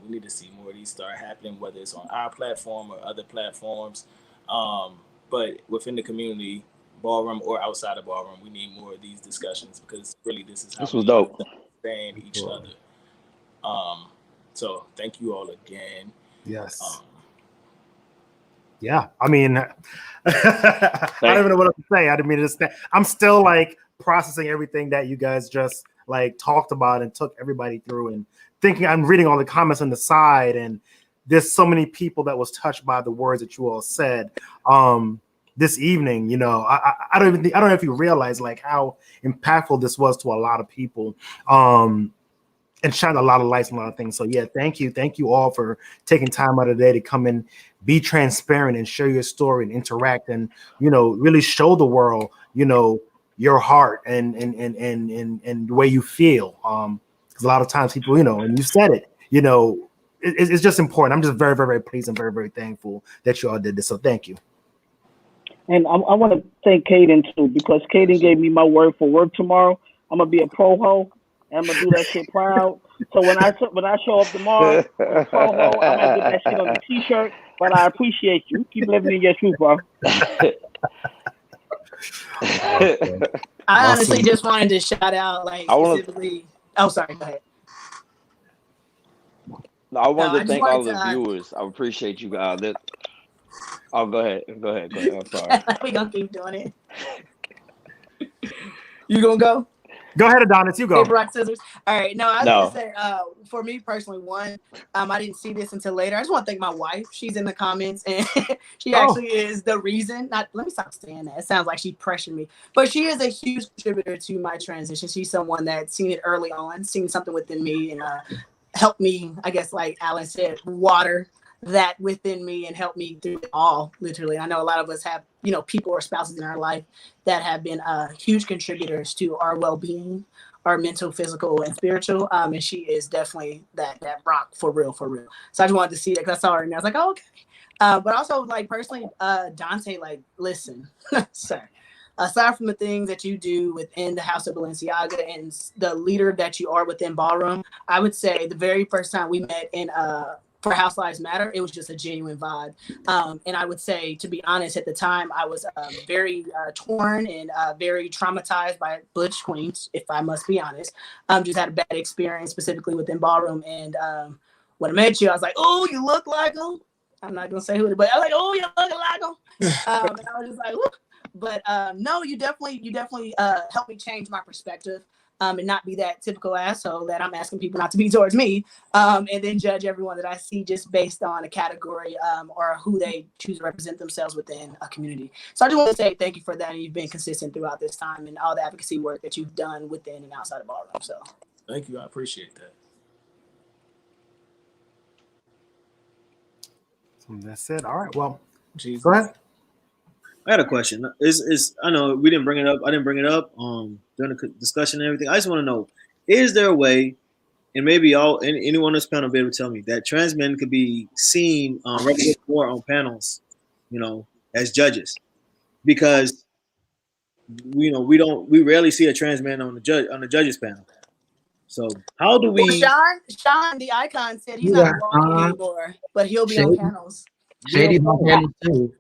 We need to see more of these start happening, whether it's on our platform or other platforms. But within the community, ballroom or outside of ballroom, we need more of these discussions because really this is how This was we dope. understand each other. So thank you all again. Yes. Yeah, I mean, I don't even know what else to say. I didn't mean to just. I'm still like processing everything that you guys just like talked about and took everybody through, and thinking. I'm reading all the comments on the side, and there's so many people that was touched by the words that you all said this evening. You know, I don't know if you realize like how impactful this was to a lot of people. And shine a lot of lights on a lot of things. So yeah, thank you all for taking time out of the day to come and be transparent and share your story and interact and really show the world your heart and the way you feel. Because a lot of times people and you said it, it's just important. I'm just very, very, very pleased and very, very thankful that you all did this. So thank you. And I want to thank Kaden too, because Kaden gave me my word for work tomorrow. I'm gonna be a pro ho. I'm gonna do that shit proud. So when I show up tomorrow with a pro ho, I'm gonna get that shit on the t-shirt. But I appreciate you. Keep living in your truth, bro. I honestly just wanted to shout out specifically. Oh, sorry. Go ahead. No, I wanted to thank all the viewers. I appreciate you guys. Oh, go ahead. I'm sorry. We gonna keep doing it. You gonna go? Go ahead, Adonis. You go. Paper, rock, scissors. All right. No, I was gonna say, for me personally, I didn't see this until later. I just want to thank my wife. She's in the comments, and she actually is the reason. Let me stop saying that. It sounds like she pressured me, but she is a huge contributor to my transition. She's someone that's seen it early on, seen something within me, and helped me. I guess, like Alan said, water that within me and help me through it all, literally. I know a lot of us have, people or spouses in our life that have been huge contributors to our well-being, our mental, physical, and spiritual. And she is definitely that rock for real. So I just wanted to see that because I saw her and I was like, oh, okay. But also, like, personally, Dante, like, listen, sir, aside from the things that you do within the House of Balenciaga and the leader that you are within Ballroom, I would say the very first time we met in for House Lives Matter, it was just a genuine vibe. And I would say, to be honest, at the time, I was very torn and very traumatized by Butch Queens, if I must be honest. Just had a bad experience specifically within Ballroom. And when I met you, I was like, oh, you look like him. I'm not going to say who, but I was like, oh, you look like him. And I was just like, look. But no, you definitely helped me change my perspective. And not be that typical asshole that I'm asking people not to be towards me, and then judge everyone that I see just based on a category or who they choose to represent themselves within a community. So I just want to say thank you for that. And you've been consistent throughout this time and all the advocacy work that you've done within and outside of Ballroom. So thank you. I appreciate that. That's it. All right. Well, go ahead. I had a question. I know we didn't bring it up. I didn't bring it up during the discussion and everything. I just want to know: is there a way, and maybe anyone on this panel be able to tell me that trans men could be seen represented more on panels, as judges, because we rarely see a trans man on the judges panel. So how do we? Well, Sean, the icon said he's not walking anymore, but he'll be on panels. Shady on panels too.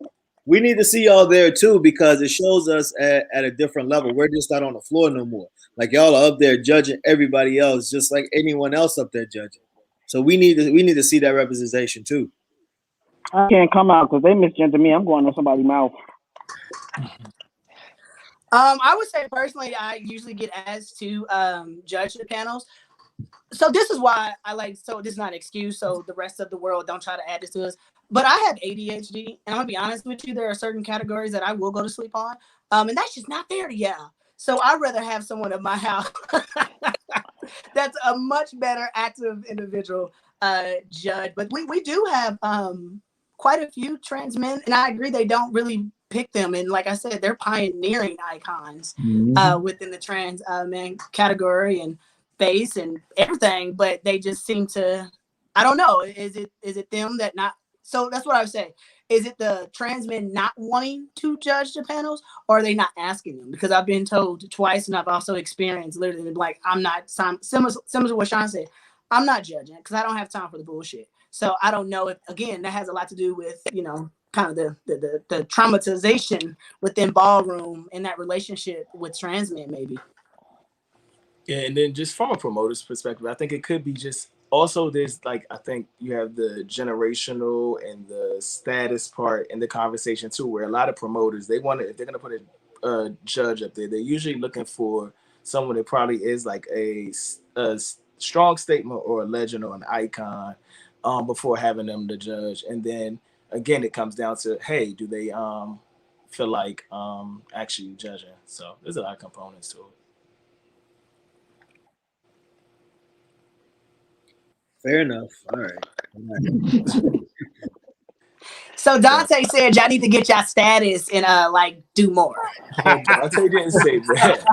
We need to see y'all there too, because it shows us at a different level. We're just not on the floor no more. Like y'all are up there judging everybody else, just like anyone else up there judging. So we need to see that representation too. I can't come out because they misgender me. I'm going on somebody's mouth. I would say personally, I usually get asked to judge the panels. So this is why so this is not an excuse. So the rest of the world don't try to add this to us. But I have ADHD, and I'm gonna be honest with you. There are certain categories that I will go to sleep on, and that's just not fair to y'all. So I'd rather have someone in my house that's a much better active individual judge. But we do have quite a few trans men, and I agree they don't really pick them. And like I said, they're pioneering icons within the trans man category and face and everything. But they just seem to, I don't know. Is it them that not So that's what I would say. Is it the trans men not wanting to judge the panels, or are they not asking them? Because I've been told twice, and I've also experienced literally like I'm not similar to what Sean said. I'm not judging because I don't have time for the bullshit. So I don't know if again that has a lot to do with kind of the traumatization within Ballroom and that relationship with trans men maybe. Yeah, and then just from a promoter's perspective, I think it could be just also there's like I think you have the generational and the status part in the conversation too, where a lot of promoters they want to if they're gonna put a judge up there, they're usually looking for someone that probably is like a strong statement or a legend or an icon before having them to judge, and then again it comes down to hey, do they feel like actually judging? So there's a lot of components to it. Fair enough. All right. So Dante said y'all need to get y'all status and like do more. Dante didn't say that.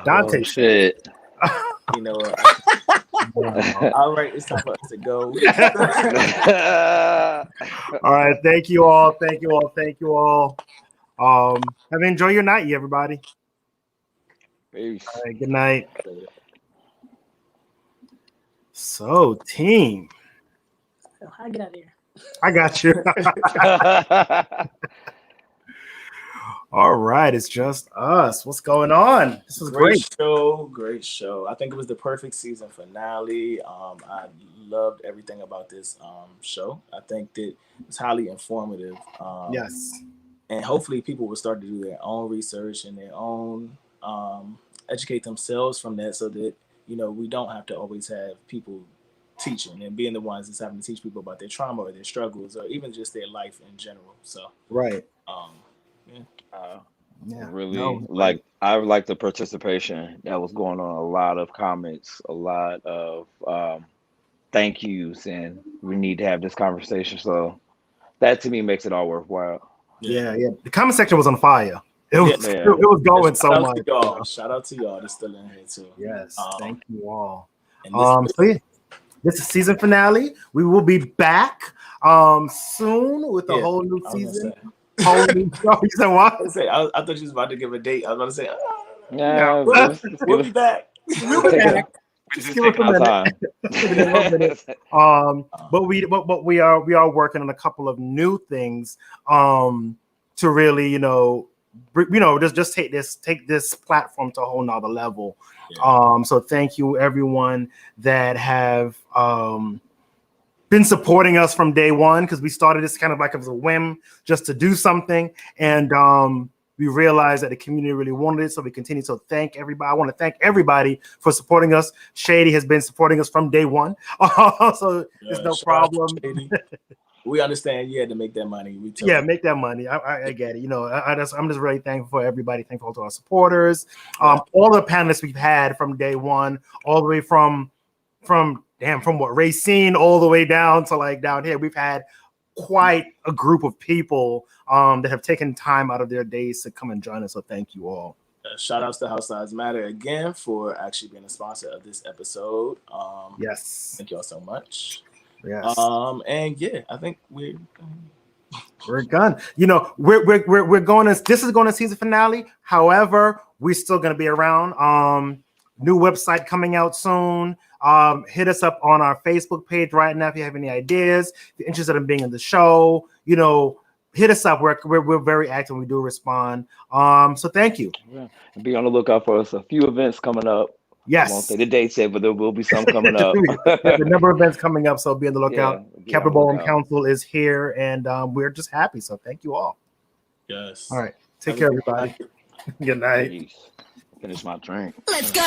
Dante shit. You know what? All right, it's time for us to go. All right, thank you all. Thank you all. Thank you all. Have enjoy your night, everybody. Peace. All right, good night. So, team. How I get out of here? I got you. All right, it's just us. What's going on? This was great. Great show. I think it was the perfect season finale. I loved everything about this show. I think that it was highly informative. Yes. And hopefully people will start to do their own research and their own educate themselves from that so that we don't have to always have people teaching and being the ones that's having to teach people about their trauma or their struggles or even just their life in general. So right. Really I like the participation that was going on. A lot of comments, a lot of thank yous, and we need to have this conversation. So that to me makes it all worthwhile. Yeah. The comment section was on fire. It was going so much. Shout out to y'all that's still in here too. Yes, thank you all. This is season finale. We will be back soon with a whole new season. Whole new show. You said what? I thought you was about to give a date. I was about to say, we'll be back. We'll be back. Just give us a minute. But we are working on a couple of new things to really just take this platform to a whole nother level. So thank you everyone that have been supporting us from day one, because we started this kind of like as a whim just to do something, and we realized that the community really wanted it, so we continue to thank everybody. I want to thank everybody for supporting us. Shady has been supporting us from day one, so there's no problem. We understand you had to make that money. Make that money. I get it. I'm just really thankful for everybody. Thankful to our supporters, all the panelists we've had from day one, all the way from what Racine all the way down to like down here. We've had quite a group of people that have taken time out of their days to come and join us. So thank you all. Shout outs to House Size Matter again for actually being a sponsor of this episode. Yes. Thank you all so much. Yes. And I think we're done. We're going to, this is going to season finale. However, we're still going to be around. New website coming out soon. Hit us up on our Facebook page right now if you have any ideas. If you're interested in being in the show, hit us up. We're very active. We do respond. So thank you. Yeah. Be on the lookout for us. A few events coming up. Yes. I won't say the dates yet, but there will be some coming up. The number of events coming up, so be on the lookout. Capital Ballroom Council is here, and we're just happy. So thank you all. Yes. All right. Take care, everybody. Good night. Peace. Finish my drink. Let's go.